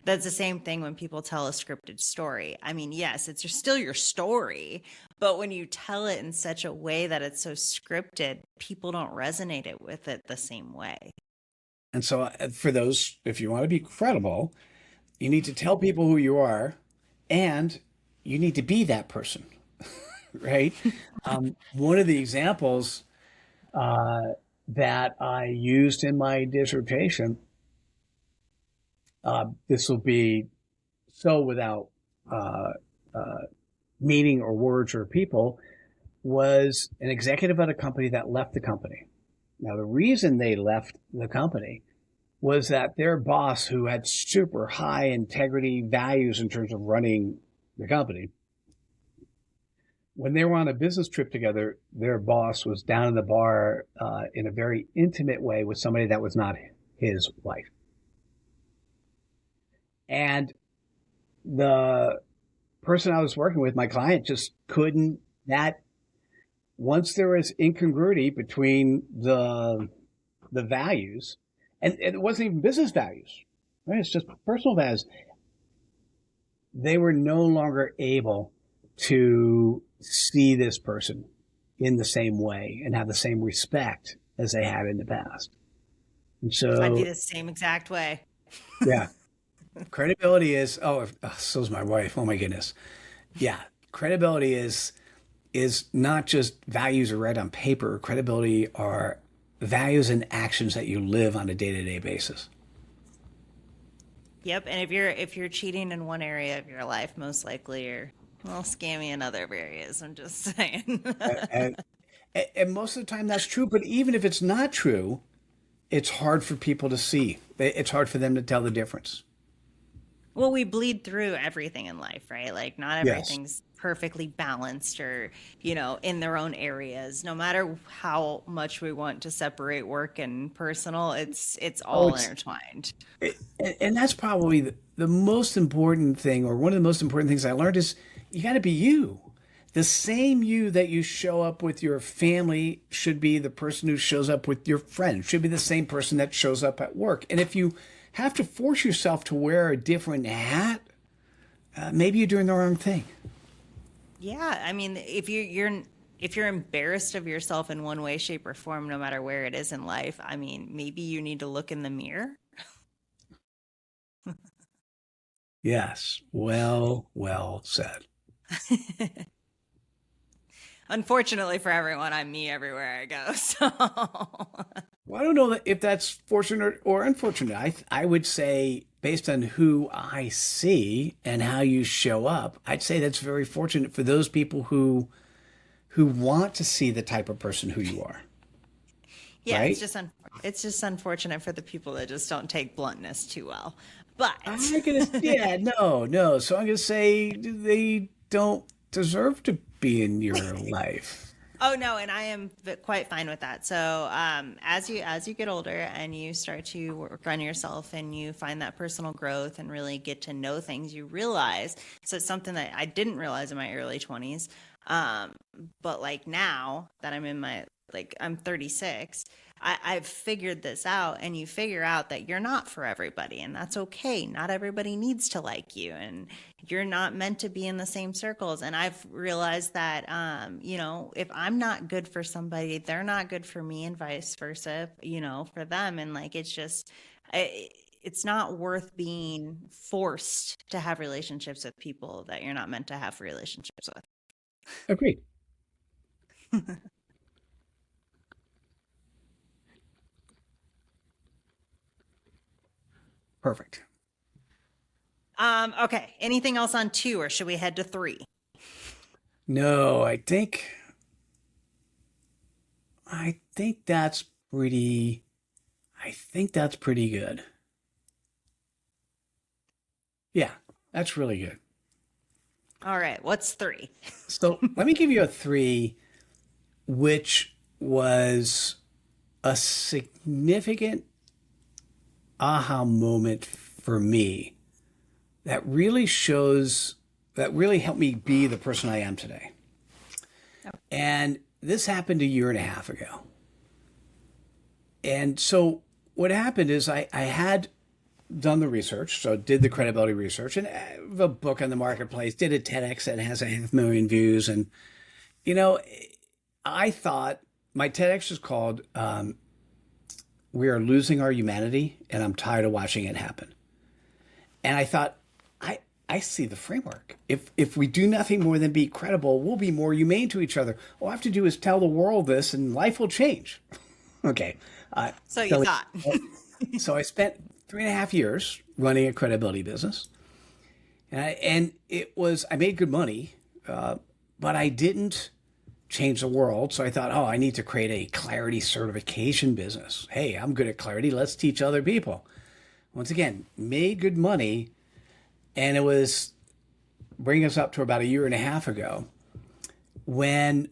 that's the same thing when people tell a scripted story. I mean, yes, it's still your story, but when you tell it in such a way that it's so scripted, people don't resonate it with it the same way. And so for those, if you want to be credible, you need to tell people who you are and you need to be that person, right? One of the examples that I used in my dissertation, this will be so without uh, uh, meaning or words or people, was an executive at a company that left the company. Now, the reason they left the company was that their boss, who had super high integrity values in terms of running the company, when they were on a business trip together, their boss was down in the bar in a very intimate way with somebody that was not his wife. And the person I was working with, my client, just couldn't, that once there was incongruity between the values, and it wasn't even business values, right? It's just personal values. They were no longer able to see this person in the same way and have the same respect as they had in the past. And I'd be so, the same exact way. yeah, credibility is, so's my wife. Oh my goodness. Yeah. Credibility is not just values are read on paper. Credibility are values and actions that you live on a day-to-day basis. Yep. And if you're cheating in one area of your life, most likely you're scammy in other areas. I'm just saying. And, and most of the time that's true. But even if it's not true, it's hard for people to see. It's hard for them to tell the difference. Well, we bleed through everything in life, right? Like not Yes. everything's perfectly balanced or, in their own areas. No matter how much we want to separate work and personal, it's Oh, all it's intertwined. and that's probably the most important thing, or one of the most important things I learned is you got to be you. The same you that you show up with your family should be the person who shows up with your friends, should be the same person that shows up at work. And if you have to force yourself to wear a different hat, maybe you're doing the wrong thing. Yeah, I mean, if you're embarrassed of yourself in one way, shape, or form, no matter where it is in life, I mean, maybe you need to look in the mirror. Yes. Well said. Unfortunately for everyone, I'm me everywhere I go. So, Well, I don't know if that's fortunate or unfortunate. I would say, based on who I see and how you show up, I'd say that's very fortunate for those people who want to see the type of person who you are, yeah, right? it's just unfortunate for the people that just don't take bluntness too well. But Yeah, no. So I'm gonna say they don't deserve to be in your life. oh no, and I am quite fine with that. So, as you get older and you start to work on yourself and you find that personal growth and really get to know things, you realize. So it's something that I didn't realize in my early 20s. Um, but like now that I'm 36, I've figured this out, and you figure out that you're not for everybody, and that's okay. Not everybody needs to like you, and you're not meant to be in the same circles. And I've realized that, if I'm not good for somebody, they're not good for me, and vice versa, for them. And like, it's not worth being forced to have relationships with people that you're not meant to have relationships with. Agreed. Perfect. Okay. Anything else on two, or should we head to three? No, I think that's pretty. I think that's pretty good. Yeah, that's really good. All right. What's three? So let me give you a three, which was a significant aha moment for me that really helped me be the person I am today. And this happened a year and a half ago. And so what happened is I had done the research, so did the credibility research, and the book on the marketplace, did a TEDx that has 500,000 views. And, you know, I thought my TEDx is called We Are Losing Our Humanity, and I'm Tired of Watching It Happen. And I thought, I see the framework. If we do nothing more than be credible, we'll be more humane to each other. All I have to do is tell the world this, and life will change. Okay. So you So, thought. so I spent 3.5 years running a credibility business, and I made good money, but I didn't change the world. So I thought, oh, I need to create a clarity certification business. Hey, I'm good at clarity. Let's teach other people. Once again, made good money, and it was bringing us up to about a year and a half ago when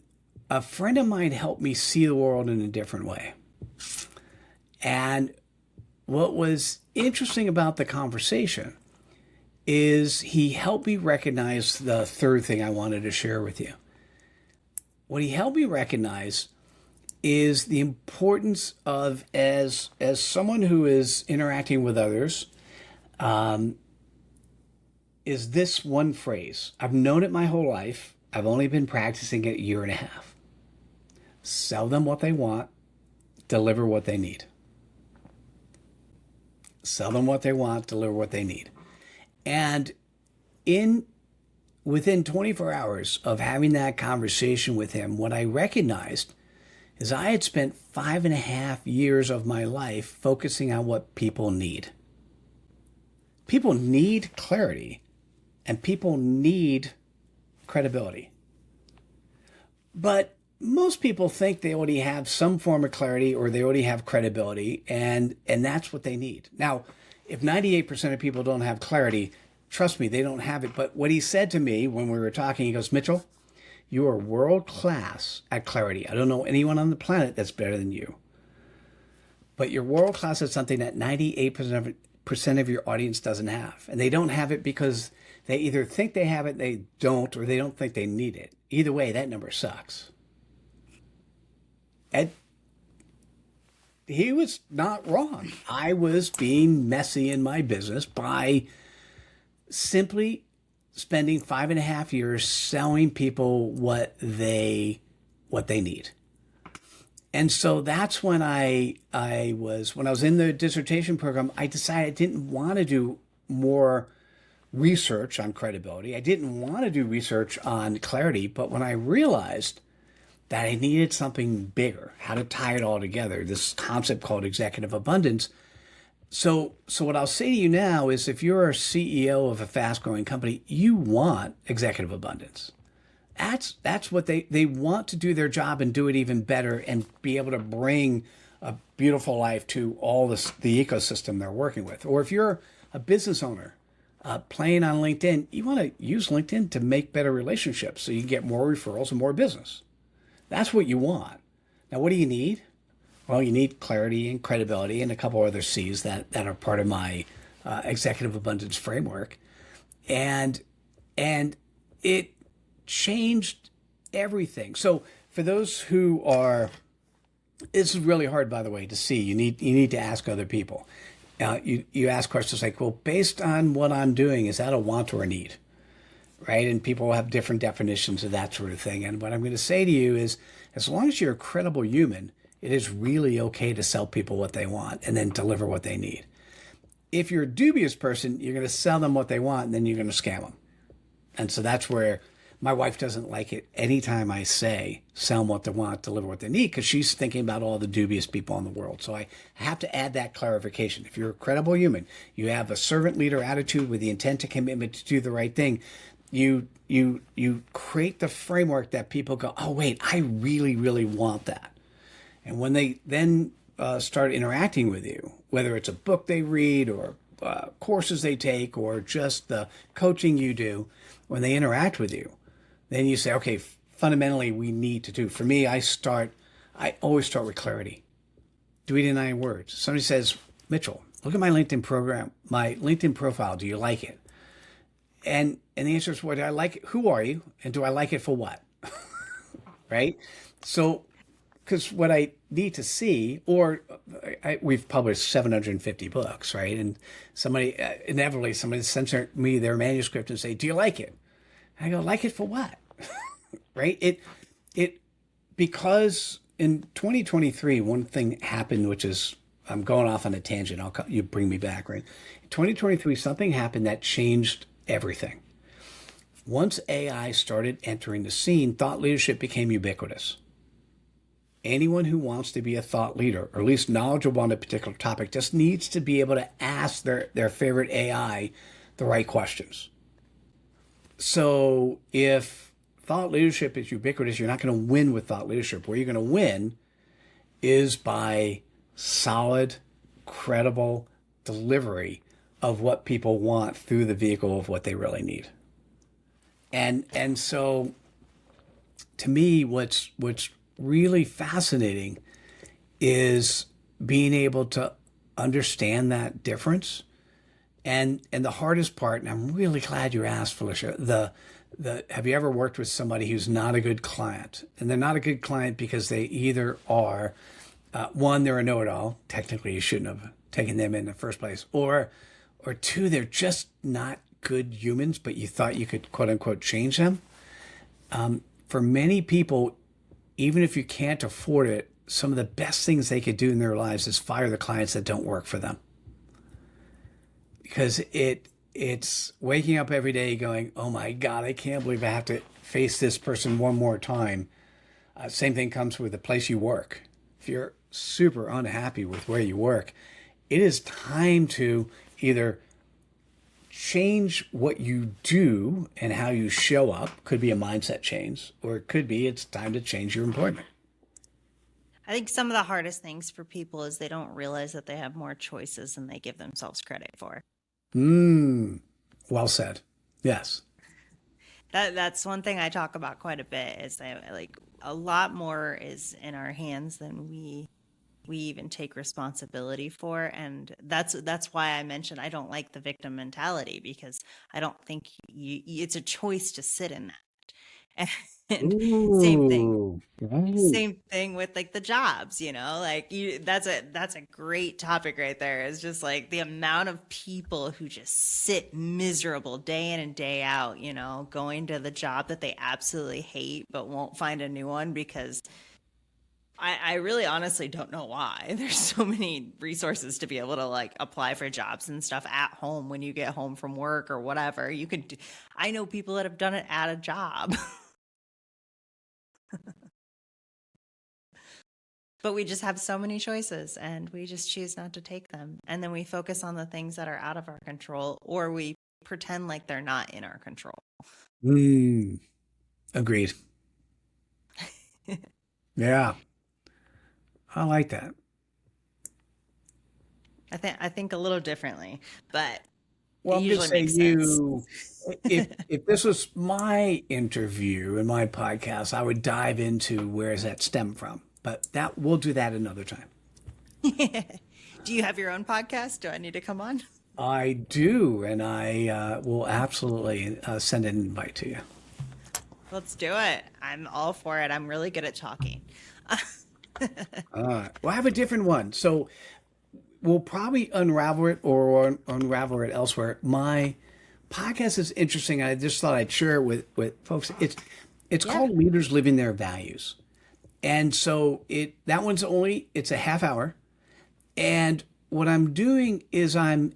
a friend of mine helped me see the world in a different way. And what was interesting about the conversation is he helped me recognize the third thing I wanted to share with you. What he helped me recognize is the importance of, as someone who is interacting with others, is this one phrase. I've known it my whole life. I've only been practicing it a year and a half. Sell them what they want, deliver what they need. Sell them what they want, deliver what they need. And in within 24 hours of having that conversation with him, what I recognized is I had spent 5.5 years of my life focusing on what people need. People need clarity, and people need credibility. But most people think they already have some form of clarity or they already have credibility, and that's what they need. Now, if 98% of people don't have clarity, trust me, they don't have it. But what he said to me when we were talking, he goes, Mitchell, you are world class at clarity. I don't know anyone on the planet that's better than you. But you're world class at something that 98% of your audience doesn't have. And they don't have it because they either think they have it, they don't, or they don't think they need it. Either way, that number sucks. And he was not wrong. I was being messy in my business by simply spending 5.5 years selling people what they need. And so that's when when I was in the dissertation program, I decided I didn't want to do more research on credibility. I didn't want to do research on clarity. But when I realized that I needed something bigger, how to tie it all together, this concept called executive abundance. So what I'll say to you now is if you're a CEO of a fast growing company, you want executive abundance. That's what they want to do their job and do it even better and be able to bring a beautiful life to all the ecosystem they're working with. Or if you're a business owner playing on LinkedIn, you want to use LinkedIn to make better relationships so you get more referrals and more business. That's what you want. Now, what do you need? Well, you need clarity and credibility and a couple other C's that are part of my executive abundance framework. And it changed everything. So for those who are, this is really hard, by the way, to see. You need to ask other people. You ask questions like, well, based on what I'm doing, is that a want or a need? Right? And people have different definitions of that sort of thing. And what I'm going to say to you is, as long as you're a credible human, it is really okay to sell people what they want and then deliver what they need. If you're a dubious person, you're going to sell them what they want and then you're going to scam them. And so that's where my wife doesn't like it anytime I say sell them what they want, deliver what they need, because she's thinking about all the dubious people in the world. So I have to add that clarification. If you're a credible human, you have a servant leader attitude with the intent and commitment to do the right thing, you create the framework that people go, oh, wait, I really, really want that. And when they then start interacting with you, whether it's a book they read or courses they take or just the coaching you do, when they interact with you, then you say, okay, fundamentally, we need to do. For me, I always start with clarity. 3 to 9 words. Somebody says, Mitchell, look at my LinkedIn program, my LinkedIn profile. Do you like it? And the answer is, what do I like it? Who are you? And do I like it for what? Right? So, because what I need to see, we've published 750 books, right? And inevitably somebody sends me their manuscript and say, do you like it? And I go, like it for what? Right? Because in 2023, one thing happened, which is, I'm going off on a tangent. You bring me back, right? In 2023, something happened that changed everything. Once AI started entering the scene, thought leadership became ubiquitous. Anyone who wants to be a thought leader, or at least knowledgeable on a particular topic, just needs to be able to ask their favorite AI the right questions. So if thought leadership is ubiquitous, you're not going to win with thought leadership. Where you're going to win is by solid, credible delivery of what people want through the vehicle of what they really need. And so to me, what's really fascinating is being able to understand that difference. And the hardest part, and I'm really glad you asked, Fylisha, have you ever worked with somebody who's not a good client? And they're not a good client because they either are, one, they're a know-it-all. Technically, you shouldn't have taken them in the first place. Or two, they're just not good humans, but you thought you could, quote unquote, change them. For many people, even if you can't afford it, some of the best things they could do in their lives is fire the clients that don't work for them. Because it's waking up every day going, oh my God, I can't believe I have to face this person one more time. Same thing comes with the place you work. If you're super unhappy with where you work, it is time to either change what you do and how you show up. Could be a mindset change, or it could be it's time to change your employment. I think some of the hardest things for people is they don't realize that they have more choices than they give themselves credit for. Well said. Yes. That's one thing I talk about quite a bit is that like a lot more is in our hands than we even take responsibility for. And that's why I mentioned I don't like the victim mentality, because I don't think it's a choice to sit in that. And same thing. Ooh, right. Same thing with like the jobs, like that's a great topic right there. It's just like the amount of people who just sit miserable day in and day out, going to the job that they absolutely hate but won't find a new one because I really honestly don't know why. There's so many resources to be able to like apply for jobs and stuff at home when you get home from work or whatever. You could do, I know people that have done it at a job. But we just have so many choices and we just choose not to take them. And then we focus on the things that are out of our control, or we pretend like they're not in our control. Agreed. Yeah, I like that. I think a little differently, but Well, it I'm going to usually say makes sense. if this was my interview and my podcast, I would dive into where does that stem from. But that we'll do that another time. Do you have your own podcast? Do I need to come on? I do, and I will absolutely send an invite to you. Let's do it. I'm all for it. I'm really good at talking. We'll have a different one. So we'll probably unravel it or unravel it elsewhere. My podcast is interesting. I just thought I'd share it with folks. It's Yeah. called Leaders Living Their Values. And so that one's it's a half hour. And what I'm doing is I'm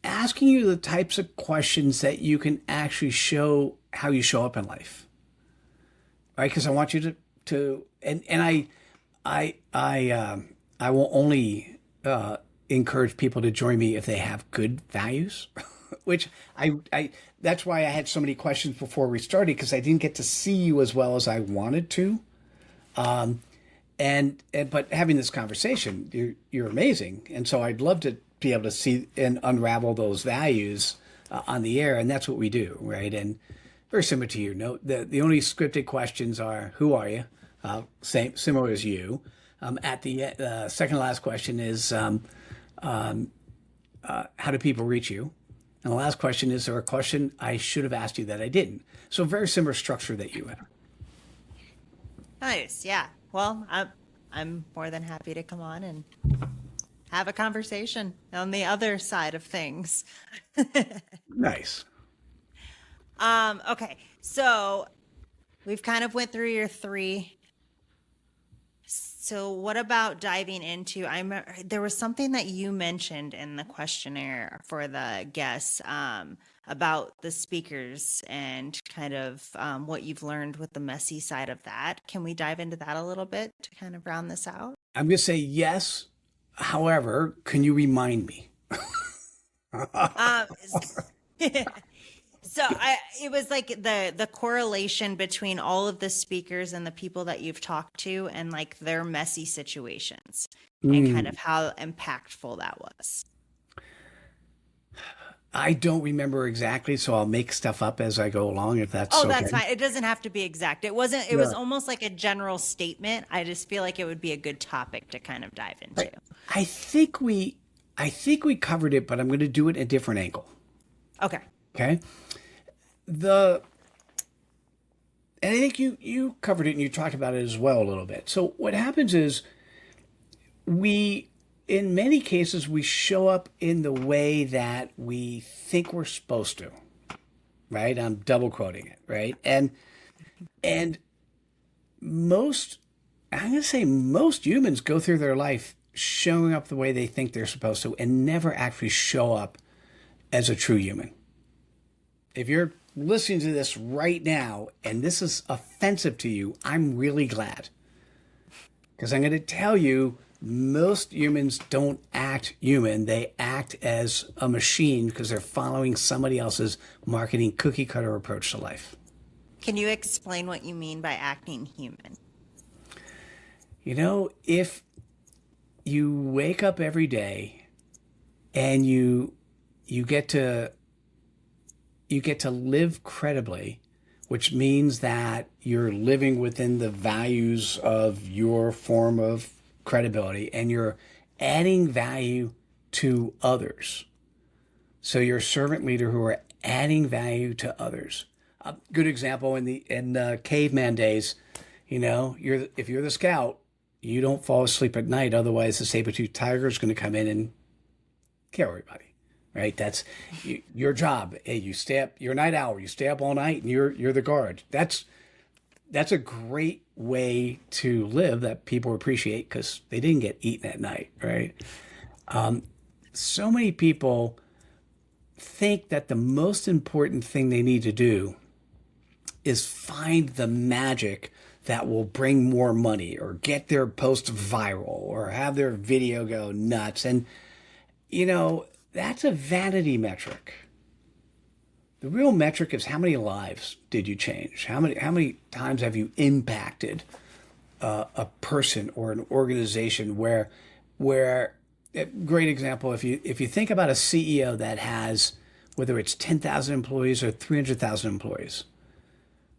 asking you the types of questions that you can actually show how you show up in life. Right? Because I want you to and I will only encourage people to join me if they have good values, which I that's why I had so many questions before we started, because I didn't get to see you as well as I wanted to. And but having this conversation, you're amazing, and so I'd love to be able to see and unravel those values on the air, and that's what we do, right? And very similar to you. No, the only scripted questions are who are you, similar as you. At the second to last question is how do people reach you, and the last question is there a question I should have asked you that I didn't. So very similar structure that you have. Nice. Yeah. Well, I'm more than happy to come on and have a conversation on the other side of things. Nice. Okay. So we've kind of went through your three. So what about diving into, there was something that you mentioned in the questionnaire for the guests, about the speakers and kind of what you've learned with the messy side of that. Can we dive into that a little bit to kind of round this out? I'm going to say yes. However, can you remind me? Um, So it was like the correlation between all of the speakers and the people that you've talked to and like their messy situations and kind of how impactful that was. I don't remember exactly, so I'll make stuff up as I go along if that's Oh, okay. that's fine. It doesn't have to be exact. It wasn't, it was almost like a general statement. I just feel like it would be a good topic to kind of dive into. I think we covered it, but I'm going to do it at a different angle. Okay. Okay. And I think you covered it and you talked about it as well a little bit. So what happens is in many cases, we show up in the way that we think we're supposed to, right? I'm double quoting it, right? And most, I'm going to say most humans go through their life showing up the way they think they're supposed to and never actually show up as a true human. If you're listening to this right now and this is offensive to you, I'm really glad. Because I'm going to tell you Most humans don't act human. They act as a machine because they're following somebody else's marketing cookie cutter approach to life. Can you explain what you mean by acting human? If you wake up every day and you get to live credibly, which means that you're living within the values of your form of credibility and you're adding value to others. So you're a servant leader who are adding value to others. A good example in the caveman days, if you're the scout, you don't fall asleep at night. Otherwise, the saber-toothed tiger is going to come in and kill everybody. Right? That's your job. Hey, you stay up. You're a night owl. You stay up all night, and you're the guard. That's a great way to live that people appreciate because they didn't get eaten at night. Right? So many people think that the most important thing they need to do is find the magic that will bring more money or get their post viral or have their video go nuts. And, that's a vanity metric. The real metric is how many lives did you change? How many times have you impacted a person or an organization where a great example, if you think about a CEO that has, whether it's 10,000 employees or 300,000 employees,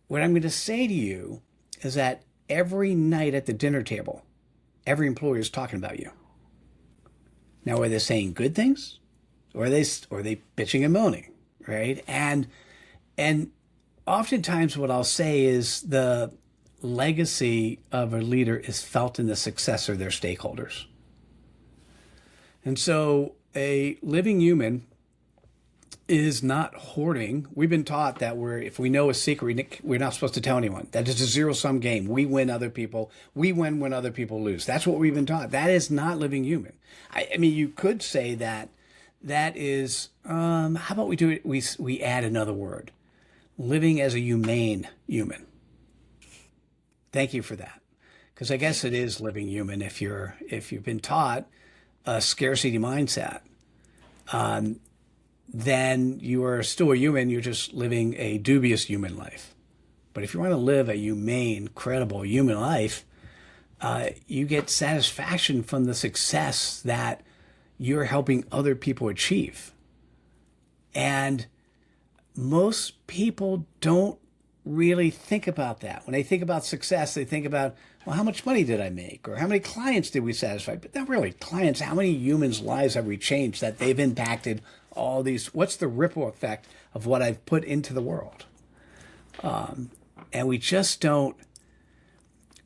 what I'm going to say to you is that every night at the dinner table, every employee is talking about you. Now, are they saying good things? Or are they bitching and moaning, right? And oftentimes what I'll say is the legacy of a leader is felt in the success of their stakeholders. And so a living human is not hoarding. We've been taught that if we know a secret, we're not supposed to tell anyone. That is a zero-sum game. We win we win when other people lose. That's what we've been taught. That is not living human. I mean, you could say that is, how about we do it? We add another word, living as a humane human. Thank you for that. Because I guess it is living human if you've been taught a scarcity mindset. Then you are still a human. You're just living a dubious human life. But if you want to live a humane, credible human life, you get satisfaction from the success that you're helping other people achieve. And most people don't really think about that. When they think about success, they think about, well, how much money did I make? Or how many clients did we satisfy? But not really clients. How many humans' lives have we changed that they've impacted all these? What's the ripple effect of what I've put into the world? And we just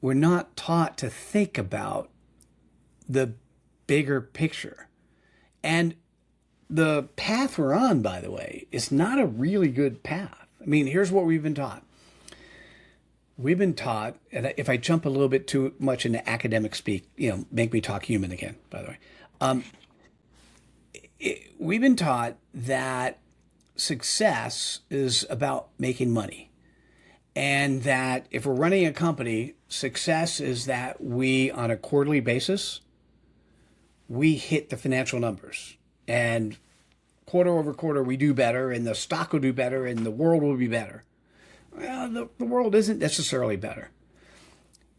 we're not taught to think about the bigger picture. And the path we're on, by the way, is not a really good path. I mean, here's what we've been taught. We've been taught, and if I jump a little bit too much into academic speak, make me talk human again, by the way. We've been taught that success is about making money. And that if we're running a company, success is that we, on a quarterly basis, we hit the financial numbers. And quarter over quarter, we do better, and the stock will do better, and the world will be better. Well, the world isn't necessarily better.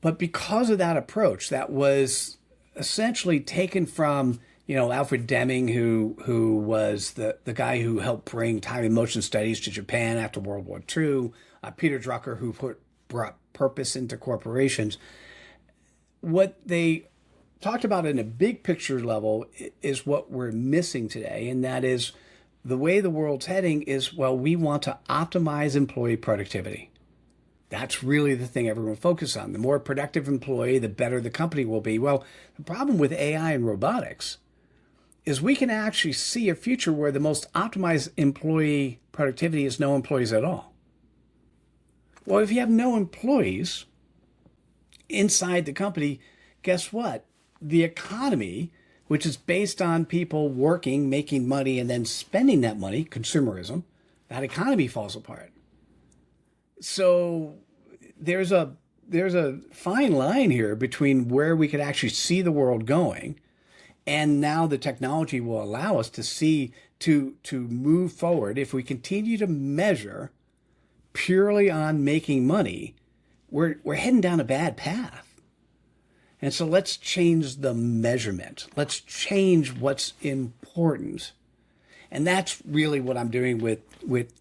But because of that approach, that was essentially taken from, Alfred Deming, who was the guy who helped bring time and motion studies to Japan after World War II, Peter Drucker, who brought purpose into corporations. What they talked about in a big picture level is what we're missing today, and that is the way the world's heading is, well, we want to optimize employee productivity. That's really the thing everyone focuses on. The more productive employee, the better the company will be. Well, the problem with AI and robotics is we can actually see a future where the most optimized employee productivity is no employees at all. Well, if you have no employees inside the company, guess what? The economy, which is based on people working, making money, and then spending that money, consumerism, that economy falls apart. So there's a there's a fine line here between where we could actually see the world going, and now the technology will allow us to see to move forward. If we continue to measure purely on making money, we're heading down a bad path. And so let's change the measurement. Let's change what's important. And that's really what I'm doing with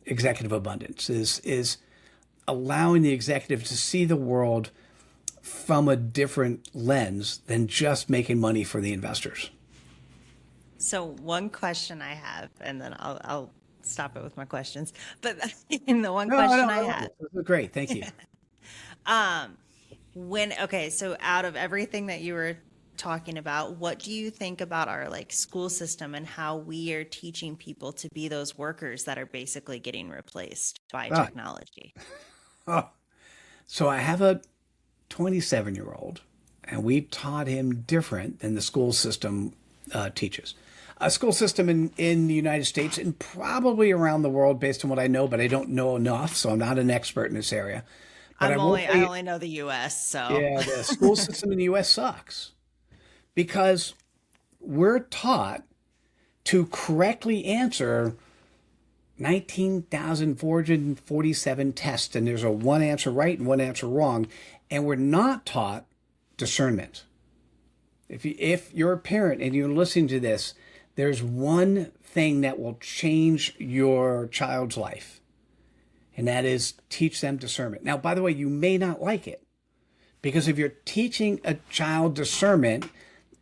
executive abundance is allowing the executive to see the world from a different lens than just making money for the investors. So one question I have, and then I'll stop it with my questions. But in the one No, question no, I no. had, This is great. Thank you. um, okay, so out of everything that you were talking about, what do you think about our like school system and how we are teaching people to be those workers that are basically getting replaced by Ah, technology? oh. So I have a 27-year-old, and we taught him different than the school system teaches. A school system in the United States and probably around the world, based on what I know, but I don't know enough, so I'm not an expert in this area. But I will I say, only know the US, so yeah, the school system in the U.S. sucks because we're taught to correctly answer 19,447 tests, and there's a one answer right and one answer wrong, and we're not taught discernment. If you're a parent and you're listening to this, there's one thing that will change your child's life, and that is teach them discernment. Now, by the way, you may not like it because if you're teaching a child discernment,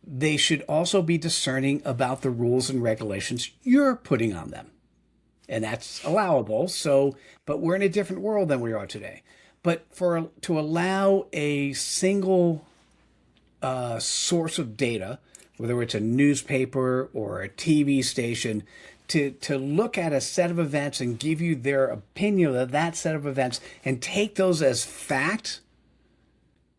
they should also be discerning about the rules and regulations you're putting on them. And that's allowable. So, but we're in a different world than we are today. But to allow a single source of data, whether it's a newspaper or a TV station, to look at a set of events and give you their opinion of that set of events and take those as fact,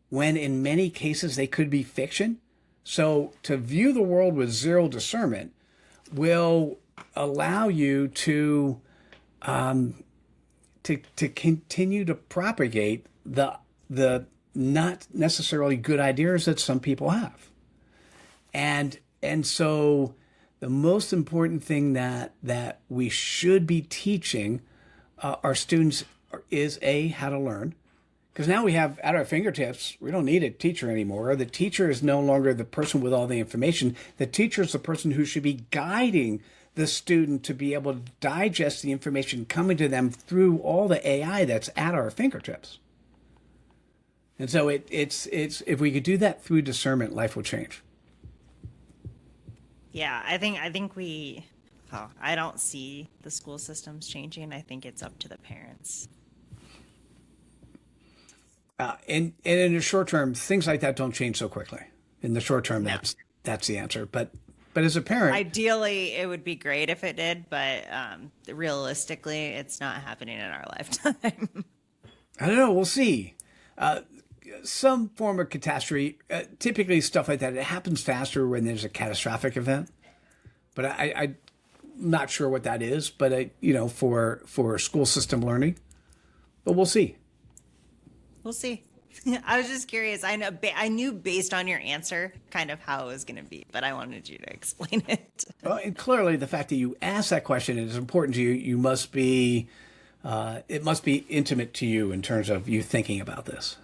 when in many cases they could be fiction. So to view the world with zero discernment will allow you to continue to propagate the not necessarily good ideas that some people have. And so the most important thing that we should be teaching our students is how to learn. Because now we have at our fingertips, we don't need a teacher anymore. The teacher is no longer the person with all the information. The teacher is the person who should be guiding the student to be able to digest the information coming to them through all the AI that's at our fingertips. And so it's if we could do that through discernment, life will change. yeah, I think we, oh, I don't see the school systems changing. I think it's up to the parents. And in the short term, things like that don't change so quickly. In the short term, No. that's the answer. But as a parent, Ideally, it would be great if it did, but realistically, it's not happening in our lifetime. I don't know. We'll see. Some form of catastrophe, typically stuff like that, it happens faster when there's a catastrophic event. But I'm not sure what that is. But for school system learning, but we'll see. We'll see. I was just curious. I know I knew based on your answer kind of how it was going to be, but I wanted you to explain it. Well, and clearly, the fact that you asked that question is important to you. You must be, it must be intimate to you in terms of you thinking about this.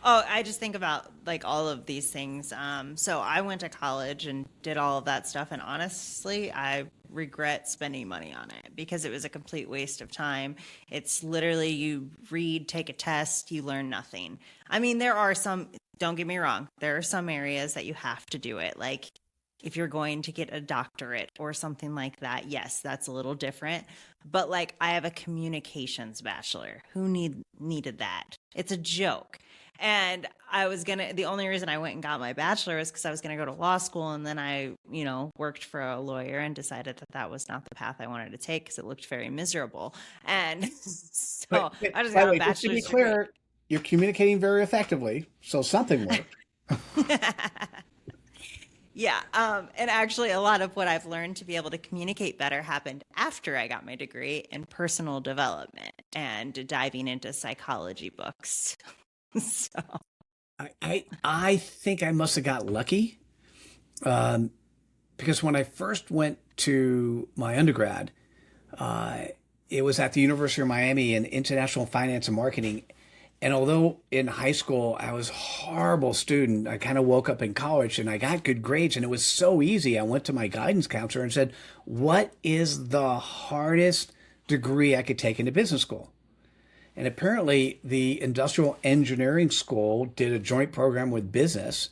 Oh, I just think about like all of these things. So I went to college and did all of that stuff, and honestly, I regret spending money on it because it was a complete waste of time. It's literally you read, take a test, you learn nothing. I mean, there are some, don't get me wrong, there are some areas that you have to do it. Like if you're going to get a doctorate or something like that, yes, that's a little different. But like I have a communications bachelor. Who needed that? It's a joke. And the only reason I went and got my bachelor was because I was going to go to law school. And then I, worked for a lawyer and decided that that was not the path I wanted to take because it looked very miserable. And so But I just by the got a way, just to be bachelor's degree. clear, you're communicating very effectively, so something worked. Yeah. And actually, a lot of what I've learned to be able to communicate better happened after I got my degree in personal development and diving into psychology books. So, I think I must have got lucky, um, because when I first went to my undergrad, uh, it was at the University of Miami in international finance and marketing. And although in high school I was a horrible student, I kind of woke up in college and I got good grades and it was so easy. I went to my guidance counselor and said, "What is the hardest degree I could take into business school?" And apparently, the industrial engineering school did a joint program with business,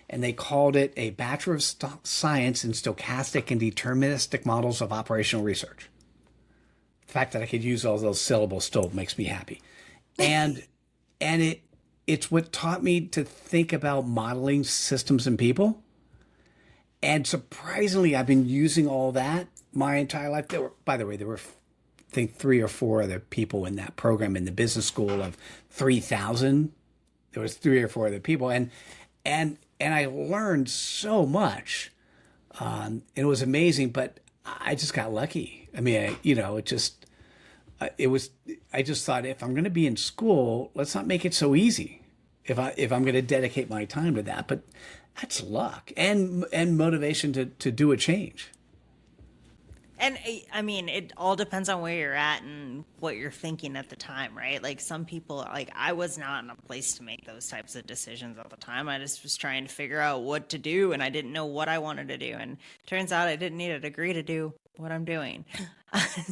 and they called it a Bachelor of Science in Stochastic and Deterministic Models of Operational Research. The fact that I could use all those syllables still makes me happy. And it's what taught me to think about modeling systems and people. And surprisingly, I've been using all that my entire life. By the way, there were, I think, three or four other people in that program in the business school of 3,000. There was three or four other people, and I learned so much. It was amazing, but I just got lucky. I mean, it just it was. I just thought, if I'm going to be in school, let's not make it so easy. If I'm going to dedicate my time to that, but that's luck and motivation to do a change. and I mean, it all depends on where you're at and what you're thinking at the time, right? Like some people, like I was not in a place to make those types of decisions at the time. I just was trying to figure out what to do, and I didn't know what I wanted to do. And turns out I didn't need a degree to do what I'm doing.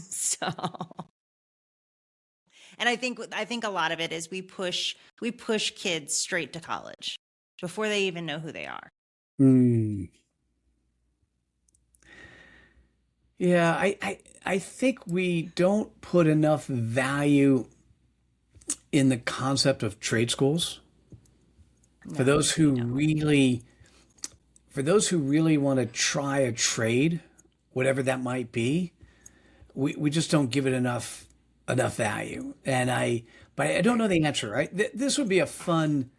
So, and I think a lot of it is we push kids straight to college before they even know who they are. Hmm. Yeah, I think we don't put enough value in the concept of trade schools for No, those we who don't. really for those who really want to try a trade, whatever that might be. We just don't give it enough value. But I don't know the answer, right? This would be a fun,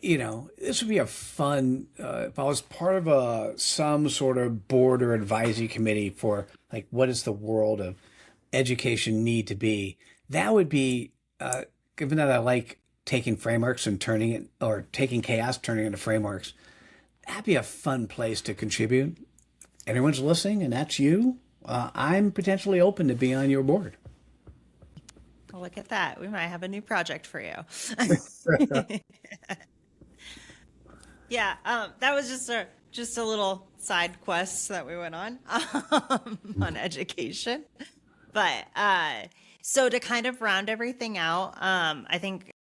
this would be a fun, if I was part of some sort of board or advisory committee for like, what does the world of education need to be? That would be, given that I like taking frameworks and turning it, or taking chaos, turning it into frameworks, that'd be a fun place to contribute. Everyone's listening, and that's you. I'm potentially open to be on your board. Well, look at that. We might have a new project for you. Yeah, that was just a little side quest that we went on education. But so to kind of round everything out, I think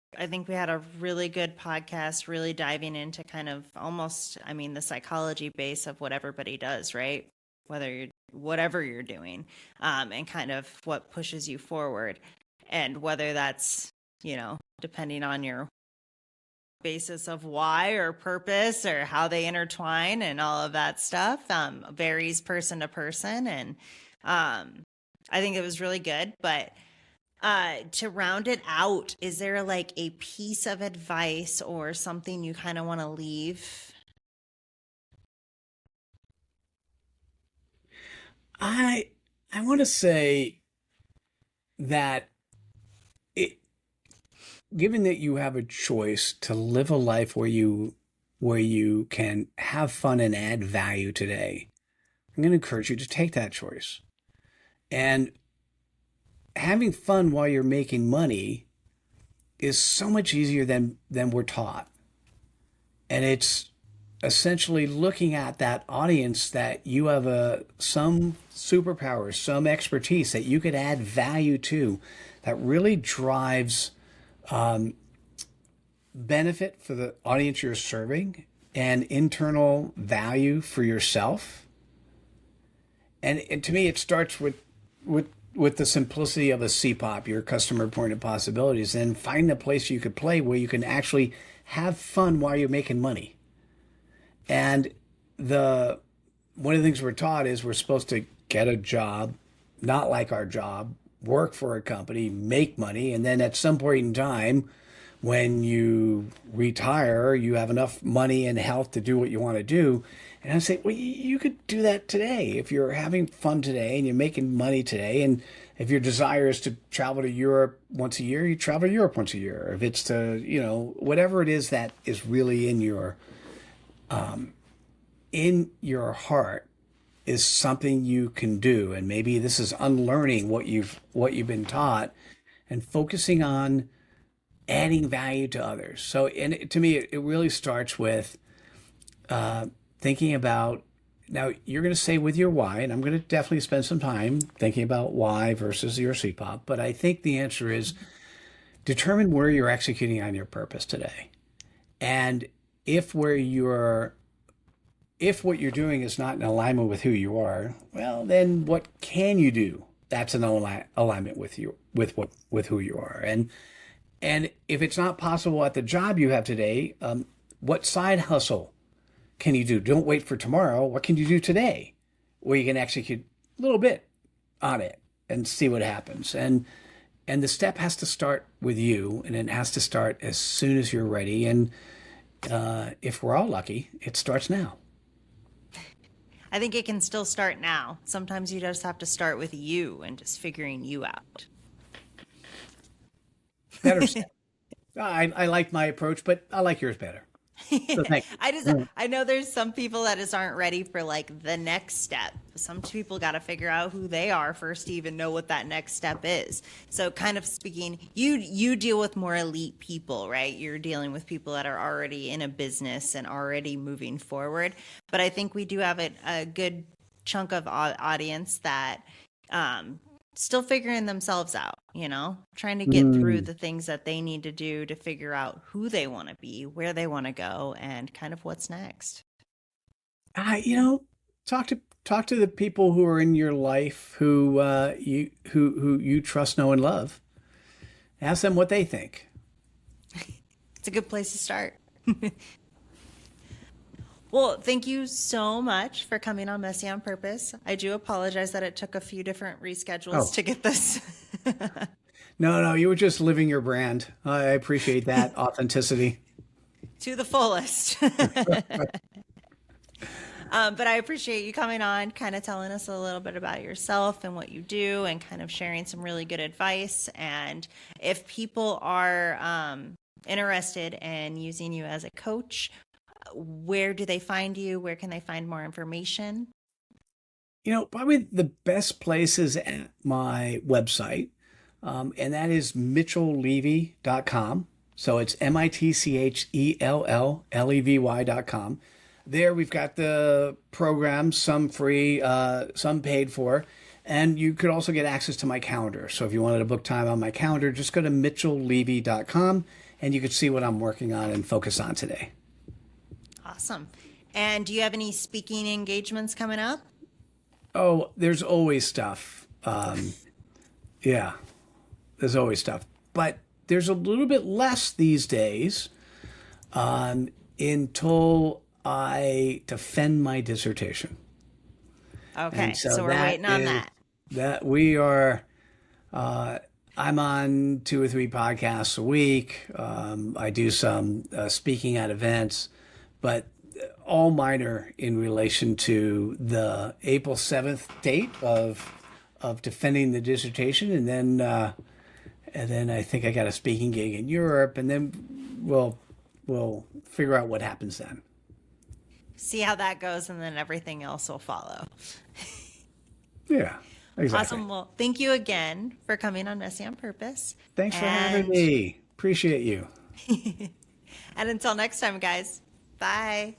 we had a really good podcast, really diving into kind of almost, I mean, the psychology base of what everybody does, right? Whatever you're doing, and kind of what pushes you forward, and whether that's, depending on your basis of why or purpose or how they intertwine and all of that stuff, varies person to person. And I think it was really good. But to round it out, is there like a piece of advice or something you kind of want to leave? I I want to say that it, given that you have a choice to live a life where you can have fun and add value today, I'm going to encourage you to take that choice. And having fun while you're making money is so much easier than we're taught. And it's essentially looking at that audience that you have some superpowers, some expertise that you could add value to, that really drives benefit for the audience you're serving and internal value for yourself. And to me, it starts with the simplicity of a CPOP, your customer pointed possibilities, and find a place you could play where you can actually have fun while you're making money. And the one of the things we're taught is we're supposed to get a job, not like our job, work for a company, make money, and then at some point in time, when you retire, you have enough money and health to do what you want to do. And I say, well, you could do that today if you're having fun today and you're making money today, and If your desire is to travel to Europe once a year, you travel to Europe once a year. If it's to, whatever it is that is really in your heart is something you can do. And maybe this is unlearning what you've been taught and focusing on adding value to others. So, to me, it really starts with thinking about, now you're going to say with your why, and I'm going to definitely spend some time thinking about why versus your CPOP. But I think the answer is determine where you're executing on your purpose today. And if what you're doing is not in alignment with who you are, well, then what can you do that's in alignment with you, with who you are? And if it's not possible at the job you have today, what side hustle can you do? Don't wait for tomorrow. What can you do today where you can execute a little bit on it and see what happens? And the step has to start with you, and it has to start as soon as you're ready. And if we're all lucky, it starts now. I think it can still start now. Sometimes you just have to start with you and just figuring you out. Better step. I like my approach, but I like yours better. So thank you. I know there's some people that just aren't ready for like the next step. Some people got to figure out who they are first to even know what that next step is. So kind of speaking, you deal with more elite people, right? You're dealing with people that are already in a business and already moving forward. But I think we do have a good chunk of audience that still figuring themselves out, trying to get through the things that they need to do to figure out who they want to be, where they want to go, and kind of what's next. Talk to the people who are in your life who you trust, know, and love. Ask them what they think. It's a good place to start. Well, thank you so much for coming on Messy on Purpose. I do apologize that it took a few different reschedules to get this. No, you were just living your brand. I appreciate that authenticity. To the fullest. But I appreciate you coming on, kind of telling us a little bit about yourself and what you do, and kind of sharing some really good advice. And if people are interested in using you as a coach, where do they find you? Where can they find more information? Probably the best place is at my website, and that is mitchelllevy.com. So it's mitchellevy.com. There we've got the programs, some free, some paid for, and you could also get access to my calendar. So if you wanted to book time on my calendar, just go to mitchellevy.com, and you could see what I'm working on and focus on today. Awesome. And do you have any speaking engagements coming up? Oh, there's always stuff. Yeah, there's always stuff. But there's a little bit less these days until I defend my dissertation. Okay, so we're waiting on that. That we are, I'm on 2 or 3 podcasts a week. I do some speaking at events, but all minor in relation to the April 7th date of defending the dissertation. And then I think I got a speaking gig in Europe, and then we'll figure out what happens then. See how that goes, and then everything else will follow. Yeah, exactly. Awesome. Well, thank you again for coming on Messy on Purpose. Thanks for having me. Appreciate you. And until next time, guys. Bye.